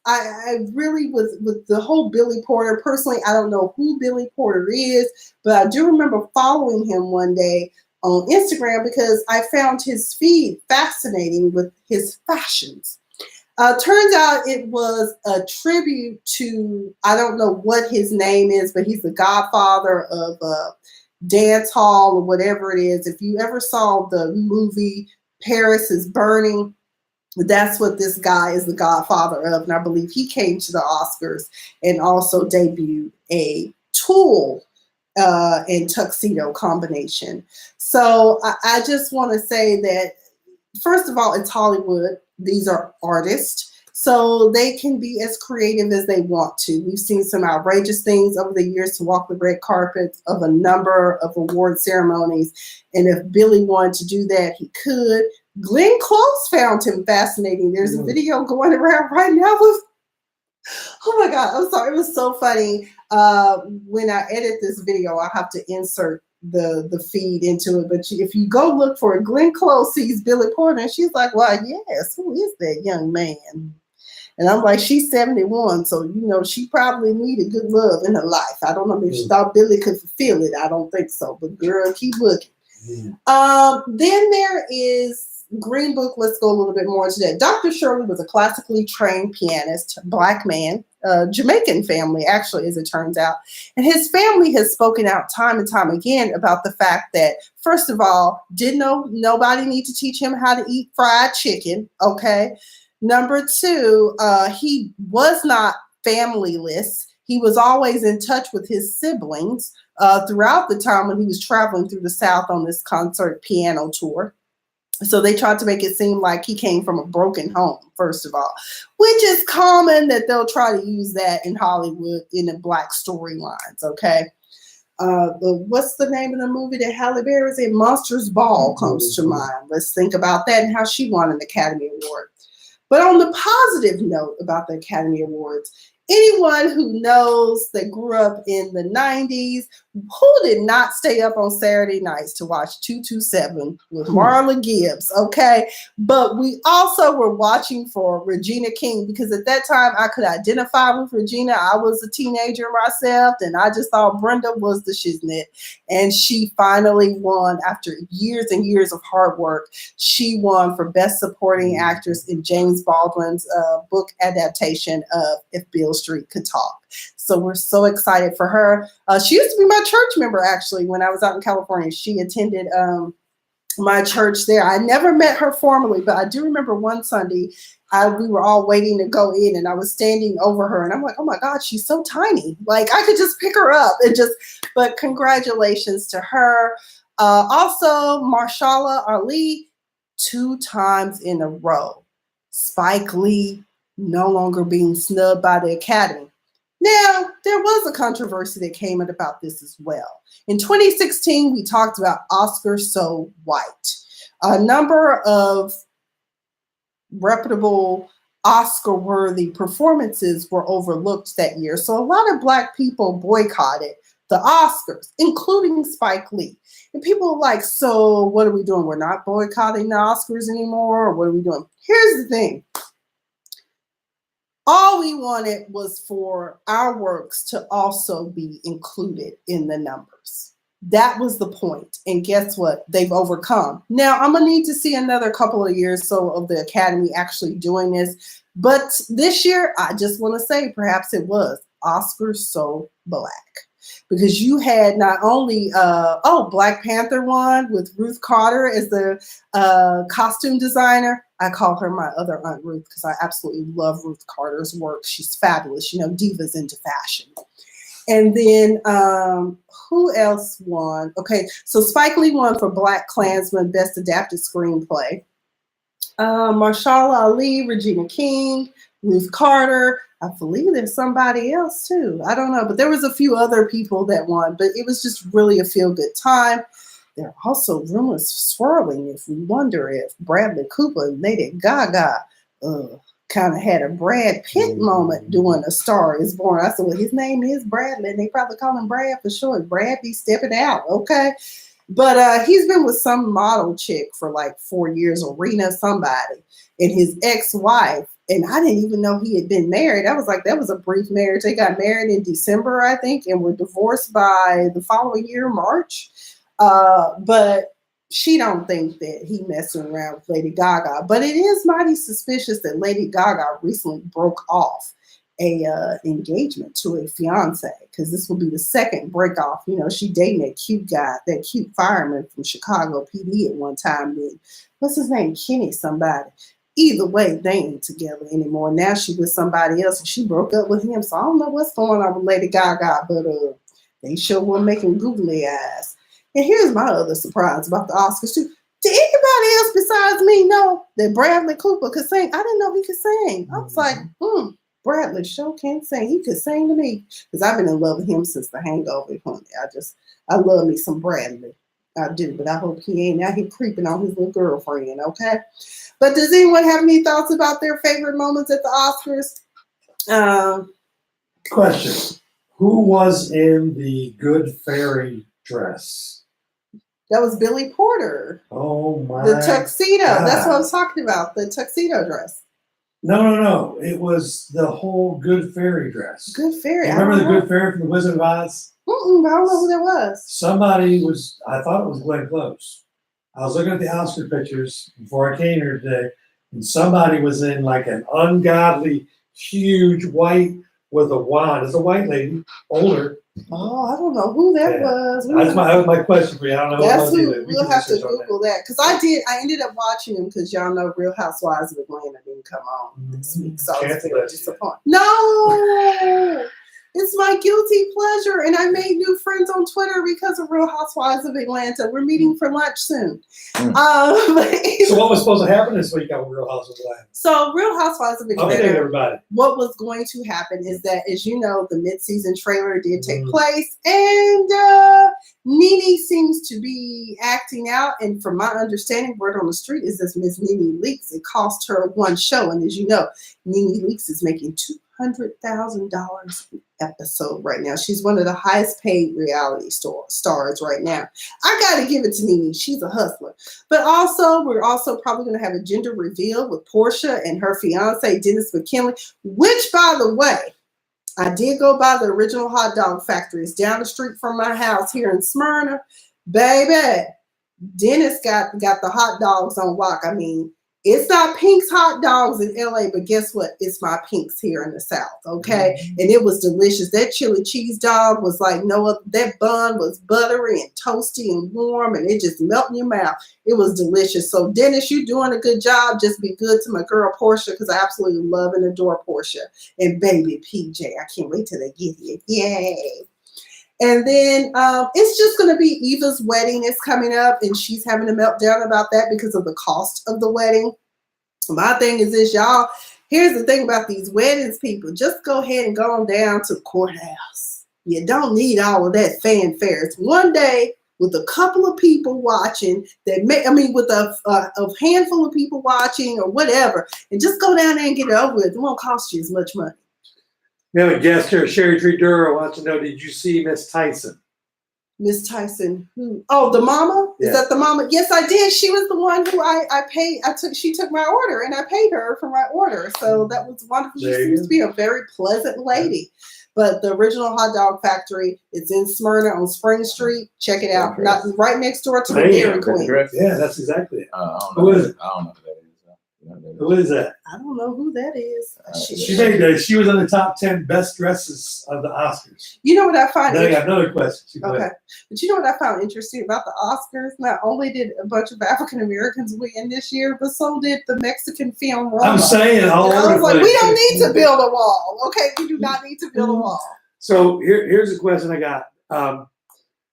I really, with the whole Billy Porter, personally, I don't know who Billy Porter is, but I do remember following him one day on Instagram because I found his feed fascinating with his fashions. Turns out it was a tribute to, I don't know what his name is, but he's the godfather of dance hall or whatever it is. If you ever saw the movie Paris is Burning, that's what this guy is the godfather of. And I believe he came to the Oscars and also debuted a Tool and tuxedo combination. So I just want to say that, first of all, it's Hollywood. These are artists. so they can be as creative as they want to. We've seen some outrageous things over the years to walk the red carpet of a number of award ceremonies. And if Billy wanted to do that, he could. Glenn Close found him fascinating. There's a video going around right now with, oh my God, I'm sorry. It was so funny. When I edit this video, I have to insert the feed into it. But if you go look for it, Glenn Close sees Billy Porter and she's like, well, yes, who is that young man? And I'm like, she's 71, so, you know, she probably needed good love in her life. I don't know if she thought Billy could fulfill it. I don't think so. But girl, keep looking. Then there is Green Book. Let's go a little bit more into that. Dr. Shirley was a classically trained pianist, Black man, Jamaican family, actually, as it turns out. And his family has spoken out time and time again about the fact that, first of all, nobody need to teach him how to eat fried chicken, okay? Number two, he was not familyless. He was always in touch with his siblings throughout the time when he was traveling through the South on this concert piano tour. So they tried to make it seem like he came from a broken home, first of all, which is common that they'll try to use that in Hollywood in the Black storylines, okay? What's the name of the movie that Halle Berry is in? Monsters Ball comes to mind. Let's think about that and how she won an Academy Award. But on the positive note about the Academy Awards, anyone who knows that grew up in the 90s, who did not stay up on Saturday nights to watch 227 with Marla Gibbs, okay? But we also were watching for Regina King because at that time I could identify with Regina. I was a teenager myself and I just thought Brenda was the shiznit. And she finally won after years and years of hard work. She won for Best Supporting Actress in James Baldwin's book adaptation of If Beale Street Could Talk. So we're so excited for her. She used to be my church member, actually, when I was out in California. She attended my church there. I never met her formally, but I do remember one Sunday, we were all waiting to go in, and I was standing over her, and I'm like, oh my God, she's so tiny. Like, I could just pick her up and but congratulations to her. Also, Mahershala Ali, 2 times in a row. Spike Lee no longer being snubbed by the Academy. Now, there was a controversy that came out about this as well. In 2016, we talked about Oscar So White. A number of reputable Oscar-worthy performances were overlooked that year. So a lot of Black people boycotted the Oscars, including Spike Lee. And people were like, so what are we doing? We're not boycotting the Oscars anymore? Or what are we doing? Here's the thing. All we wanted was for our works to also be included in the numbers. That was the point. And guess what? They've overcome. Now, I'm going to need to see another couple of years so of the Academy actually doing this. But this year, I just want to say perhaps it was Oscar So Black. Because you had not only, Black Panther won with Ruth Carter as the costume designer. I call her my other Aunt Ruth because I absolutely love Ruth Carter's work. She's fabulous. You know, Diva's into fashion. And then who else won? Okay, so Spike Lee won for Black Klansman Best Adapted Screenplay. Mahershala Ali, Regina King, Ruth Carter. I believe there's somebody else too. I don't know, but there was a few other people that won, but it was just really a feel-good time. There are also rumors swirling if we wonder if Bradley Cooper and Lady Gaga kind of had a Brad Pitt moment doing A Star Is Born. I said, well, his name is Bradley, and they probably call him Brad for short. Brad be stepping out, okay? But he's been with some model chick for like 4 years, Arena somebody, and his ex-wife. And I didn't even know he had been married. I was like, that was a brief marriage. They got married in December, I think, and were divorced by the following year, March. But she don't think that he messing around with Lady Gaga. But it is mighty suspicious that Lady Gaga recently broke off a engagement to a fiance, because this will be the second break off. You know, she dating that cute guy, that cute fireman from Chicago PD at one time. Then what's his name? Kenny somebody. Either way, they ain't together anymore. Now she with somebody else, and she broke up with him. So I don't know what's going on with Lady Gaga, but they sure were making googly eyes. And here's my other surprise about the Oscars too. Did anybody else besides me know that Bradley Cooper could sing? I didn't know he could sing. I was like, Bradley sure can sing. He could sing to me because I've been in love with him since The Hangover. Honey. I love me some Bradley. I do, but I hope he ain't out here creeping on his little girlfriend, okay? But does anyone have any thoughts about their favorite moments at the Oscars? Question. Who was in the Good Fairy dress? That was Billy Porter. Oh, my The tuxedo. God. That's what I was talking about, the tuxedo dress. No. It was the whole Good Fairy dress. Good Fairy. You remember the Good Fairy from The Wizard of Oz? I don't know who that was. Somebody was, I thought it was Glenn Close. I was looking at the Oscar pictures before I came here today, and somebody was in like an ungodly, huge white with a wand. It's a white lady, older. Oh, I don't know who that was. That was my question for you. I don't know. That's who we'll have to Google that because I ended up watching them because y'all know Real Housewives of Atlanta didn't come on this week, so I was very disappointed. No, it's my guilty pleasure, and I made new friends on Twitter because of Real Housewives of Atlanta. We're meeting for lunch soon. So what was supposed to happen this week on Real Housewives of Atlanta? So Real Housewives of Atlanta. Okay, everybody. What was going to happen is that, as you know, the mid-season trailer did take place, and Nene seems to be acting out. And from my understanding, word on the street is this Miss Nene Leakes. It cost her one show, and as you know, Nene Leakes is making $200,000 an episode right now. She's one of the highest paid reality stars right now. I got to give it to Nene. She's a hustler. But also, we're also probably going to have a gender reveal with Portia and her fiance, Dennis McKinley, which, by the way, I did go by the original hot dog factory. It's down the street from my house here in Smyrna. Baby, Dennis got the hot dogs on lock. I mean, it's not Pink's hot dogs in LA, but guess what? It's my Pink's here in the South, okay? And it was delicious. That chili cheese dog was like no other. That bun was buttery and toasty and warm, and it just melted in your mouth. It was delicious. So, Dennis, you're doing a good job. Just be good to my girl, Portia, because I absolutely love and adore Portia. And baby PJ, I can't wait till they get here. Yay. And then it's just going to be Eva's wedding is coming up, and she's having a meltdown about that because of the cost of the wedding. My thing is this, y'all. Here's the thing about these weddings, people. Just go ahead and go on down to the courthouse. You don't need all of that fanfare. It's one day with a couple of people watching with a handful of people watching or whatever, and just go down there and get it over with. It won't cost you as much money. We have a guest here, Sherry Tredura wants to know, did you see Miss Tyson? Miss Tyson, who? Oh, the mama? Is that the mama? Yes, I did. She was the one who I paid. She took my order and I paid her for my order. So that was wonderful. She seems to be a very pleasant lady. But the original hot dog factory, it's in Smyrna on Spring Street. Check it out. Not right next door to the Dairy Queen. Yeah, that's exactly it. Who is it? I don't know who that is. Who is that? I don't know who that is. She was in the top 10 best dresses of the Oscars. You know what I find? Then I got another question. Okay, but you know what I found interesting about the Oscars? Not only did a bunch of African Americans win this year, but so did the Mexican film Roma. I'm saying all over the place. We don't need to build a wall. Okay, we do not need to build a wall. So here's a question I got.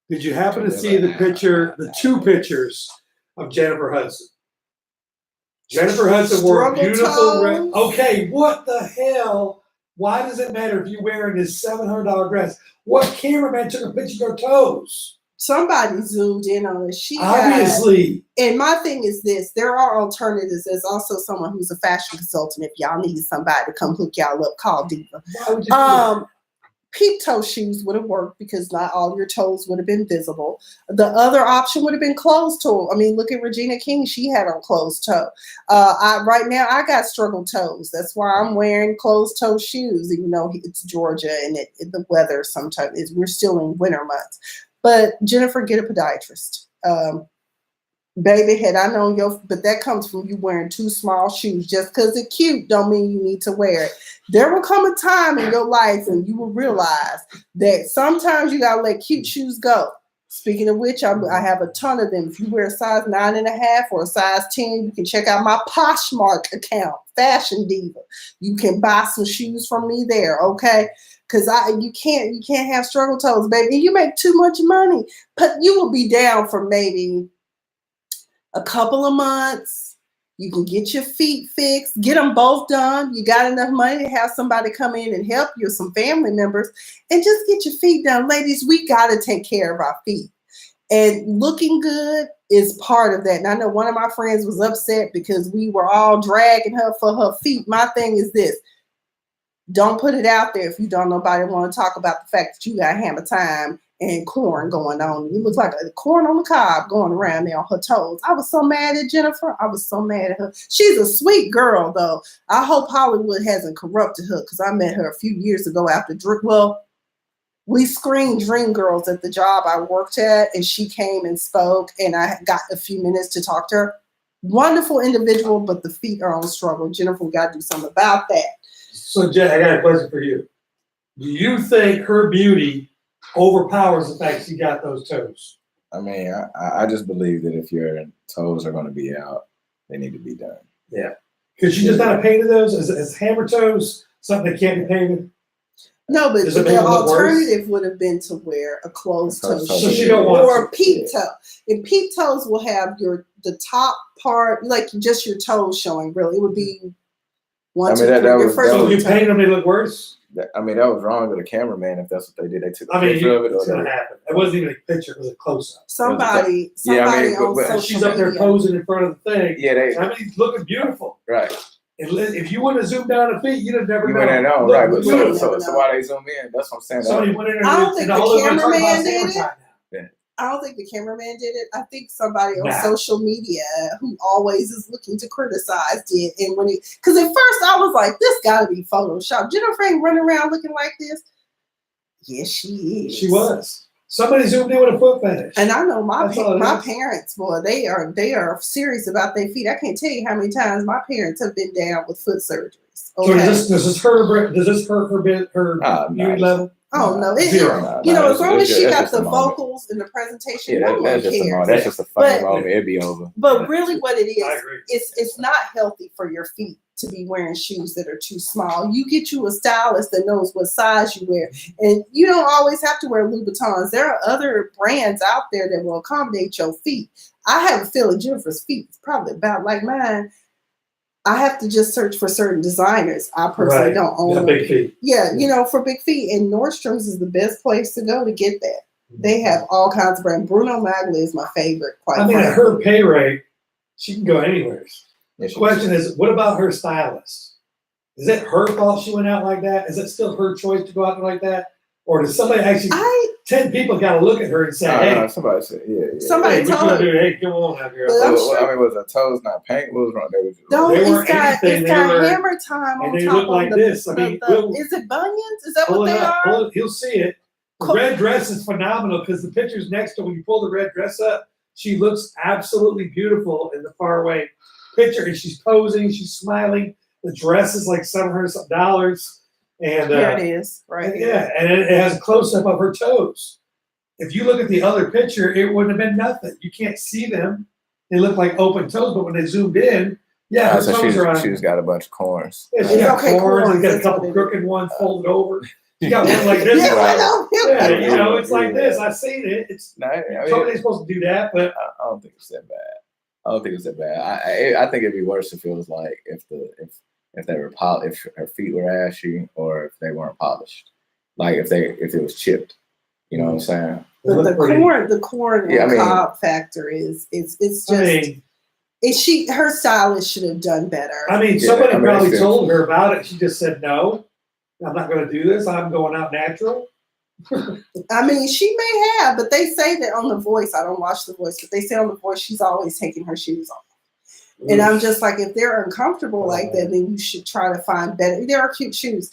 Did you happen to see the two pictures of Jennifer Hudson? Jennifer Hudson wore a beautiful red. Okay, what the hell? Why does it matter if you're wearing this $700 dress? What cameraman took a picture of your toes? Somebody zoomed in on it. Obviously. And my thing is this: there are alternatives. There's also someone who's a fashion consultant. If y'all need somebody to come hook y'all up, call Diva. Why would you do that? Peep toe shoes would have worked because not all your toes would have been visible. The other option would have been closed toe. I mean, look at Regina King. She had on closed toe. Right now, I got struggle toes. That's why I'm wearing closed toe shoes, even though it's Georgia and the weather sometimes we're still in winter months. But Jennifer, get a podiatrist. Baby, had I known but that comes from you wearing too small shoes. Just because it's cute don't mean you need to wear it. There will come a time in your life and you will realize that sometimes you gotta let cute shoes go. Speaking of which, I have a ton of them. If you wear a size 9.5 or a size 10, you can check out my Poshmark account, Fashion Diva. You can buy some shoes from me there, okay? Because you can't have struggle toes, baby. And you make too much money. But you will be down for maybe a couple of months. You can get your feet fixed, get them both done. You got enough money to have somebody come in and help you, some family members, and just get your feet done. Ladies, we got to take care of our feet. And looking good is part of that. And I know one of my friends was upset because we were all dragging her for her feet. My thing is this. Don't put it out there if you don't nobody want to talk about the fact that you got hammer time and corn going on. You look like a corn on the cob going around there on her toes. I was so mad at Jennifer. I was so mad at her. She's a sweet girl, though. I hope Hollywood hasn't corrupted her because I met her a few years ago after we screened Dream Girls at the job I worked at, and she came and spoke, and I got a few minutes to talk to her. Wonderful individual, but the feet are on struggle. Jennifer, we got to do something about that. So, Jen, I got a question for you. Do you think her beauty overpowers the fact she got those toes? I mean, I just believe that if your toes are going to be out, they need to be done. Yeah. Because she just not painted those? Is hammer toes something that can't be painted? No, but the alternative would have been to wear a closed toe shoe or a peep toe. And peep toes will have the top part, like just your toes showing. Really, it would be one. So you paint them, they look worse. I mean, that was wrong with the cameraman if that's what they did. They took a picture of it. It's going to happen. It wasn't even a picture. It was a close-up. Somebody on social she's up there posing in front of the thing. Yeah, I mean, looking beautiful. Right. If you wouldn't have zoomed down the feet, you'd have never known. You wouldn't know, right? But so why they zoom in? That's what I'm saying. Somebody went in there. I don't think the cameraman did it. I don't think the cameraman did it. I think somebody on social media who always is looking to criticize did. And because at first I was like, this got to be Photoshop. Jennifer ain't running around looking like this. Yes, she is. She was. Somebody zoomed in with a foot fetish. And I know my parents, boy, they are serious about their feet. I can't tell you how many times my parents have been down with foot surgeries. Okay? So does this hurt her beauty level? Oh no! As long as she got the vocals and the presentation, no one cares. That's just a funny moment. It'd be over. But really, what it is, it's not healthy for your feet to be wearing shoes that are too small. You get you a stylist that knows what size you wear, and you don't always have to wear Louboutins. There are other brands out there that will accommodate your feet. I have a feeling Jennifer's feet is probably about like mine. I have to just search for certain designers. I personally don't own big feet. Yeah, for big feet. And Nordstrom's is the best place to go to get that. They have all kinds of brands. Bruno Magli is my favorite. At her pay rate, she can go anywhere. The question is, what about her stylist? Is it her fault she went out like that? Is it still her choice to go out like that? Or does somebody actually, 10 people got to look at her and say, hey. Somebody said, Somebody told her. Hey, come on out here. Was her toes not paint? What was wrong? It's got hammer time on and they top look like this. Is it bunions? Is that what they are? He'll see it. The red dress is phenomenal because the picture's next to when you pull the red dress up, she looks absolutely beautiful in the far away picture. And she's posing, she's smiling. The dress is like $700 something. And here it is, right? And it has a close up of her toes. If you look at the other picture, it wouldn't have been nothing. You can't see them; they look like open toes. But when they zoomed in, her toes are on. She's got a bunch of corns. Yeah, she got corns. She got a couple crooked ones folded over. She got one like this. It's like this. I've seen it. It's totally supposed to do that, but I don't think it's that bad. I think it'd be worse if it was like if her feet were ashy or if they weren't polished, like if it was chipped. You know what I'm saying? But the corn cob factor is just. Her stylist should have done better. I mean, somebody probably told her about it. She just said, no, I'm not going to do this. I'm going out natural. I mean, she may have, but they say that on The Voice. I don't watch The Voice, but they say on The Voice she's always taking her shoes off. And I'm just like, if they're uncomfortable like that, then you should try to find better. There are cute shoes.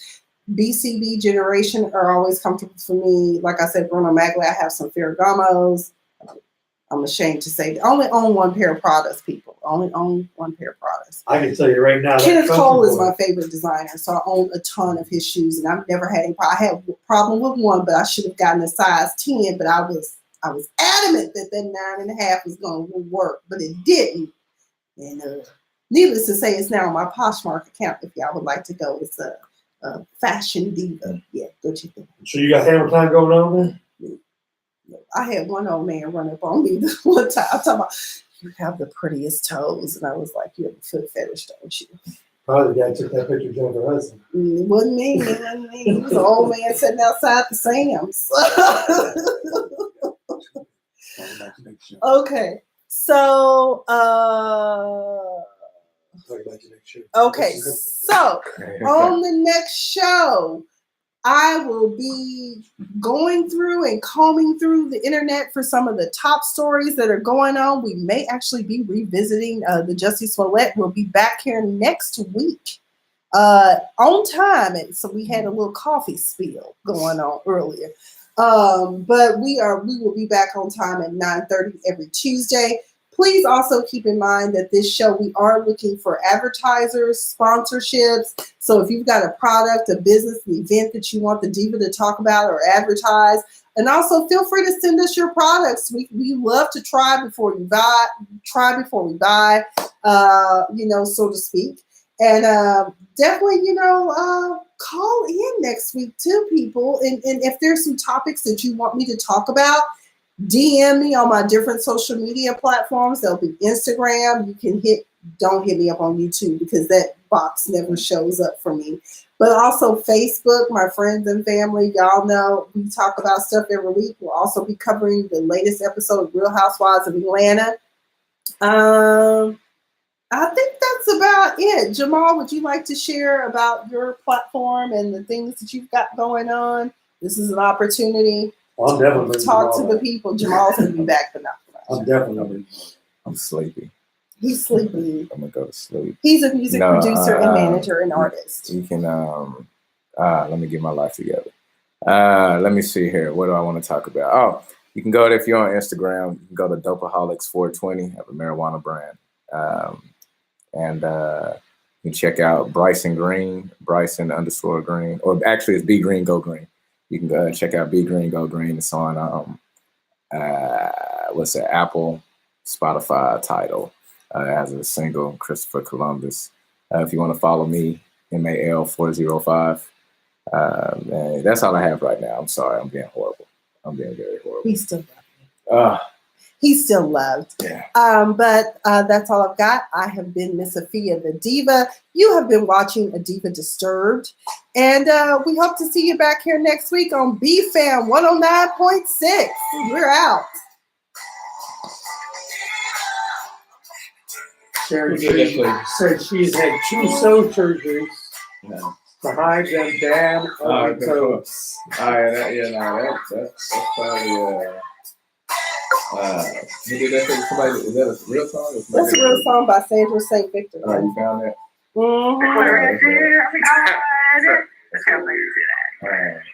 BCB generation are always comfortable for me. Like I said, Bruno Magli, I have some Ferragamos. I'm ashamed to say, only own one pair of products, people. Only own one pair of products. I can tell you right now. Kenneth Cole is my favorite designer, so I own a ton of his shoes, and I've never had any problem. I had a problem with one, but I should have gotten a size 10, but I was adamant that 9.5 was going to work, but it didn't. And needless to say, it's now on my Poshmark account if y'all would like to go. It's a fashion diva. Yeah, go check it out. So you got hammer time going on there? I had one old man run up on me one time. I'm talking about, You have the prettiest toes. And I was like, you have a foot fetish, don't you? Probably the guy took that picture of Jennifer Hudson. It wasn't me. It wasn't me. It was an old man sitting outside the Sam's. Okay. So, okay. So, on the next show, I will be going through and combing through the internet for some of the top stories that are going on. We may actually be revisiting the Jussie Smollett. We'll be back here next week on time. And so we had a little coffee spill going on earlier. But we will be back on time at 9:30 every Tuesday. Please also keep in mind that this show, we are looking for advertisers, sponsorships. So if you've got a product, a business, an event that you want the Diva to talk about or advertise, and also feel free to send us your products. We love to try before we buy, so to speak. And definitely, call in next week too, people. And if there's some topics that you want me to talk about, DM me on my different social media platforms. There'll be Instagram. You can don't hit me up on YouTube because that box never shows up for me. But also Facebook, my friends and family. Y'all know we talk about stuff every week. We'll also be covering the latest episode of Real Housewives of Atlanta. I think that's about it. Jamal, would you like to share about your platform and the things that you've got going on? This is an opportunity. I'm definitely talk to the people. Jamal's gonna be back, but not for us. I'm definitely. I'm sleepy. He's sleepy. I'm gonna go to sleep. He's a music producer and manager and artist. You can let me get my life together. Let me see here. What do I want to talk about? Oh, you can go to, if you're on Instagram, you can go to Dopeaholics420. I have a marijuana brand. And you can check out Bryson Green, Bryson_Green, or actually it's Be Green Go Green. You can go check out Be Green Go Green. It's on Apple, Spotify, Tidal. It has a single, Christopher Columbus. If you want to follow me, MAL405. And that's all I have right now. I'm sorry, I'm being horrible. I'm being very horrible. He's still loved. He's still loved. Yeah. But that's all I've got. I have been Miss Sophia the Diva. You have been watching A Diva Disturbed. And we hope to see you back here next week on BFAM 109.6. We're out. Sharon said she's had 2 soul surgeries to hide them damn ugly toes. That's probably who did that for somebody? Is that a real song? That's a real song by Sandra St. Victor. Oh, you found that? Mm-hmm. All right.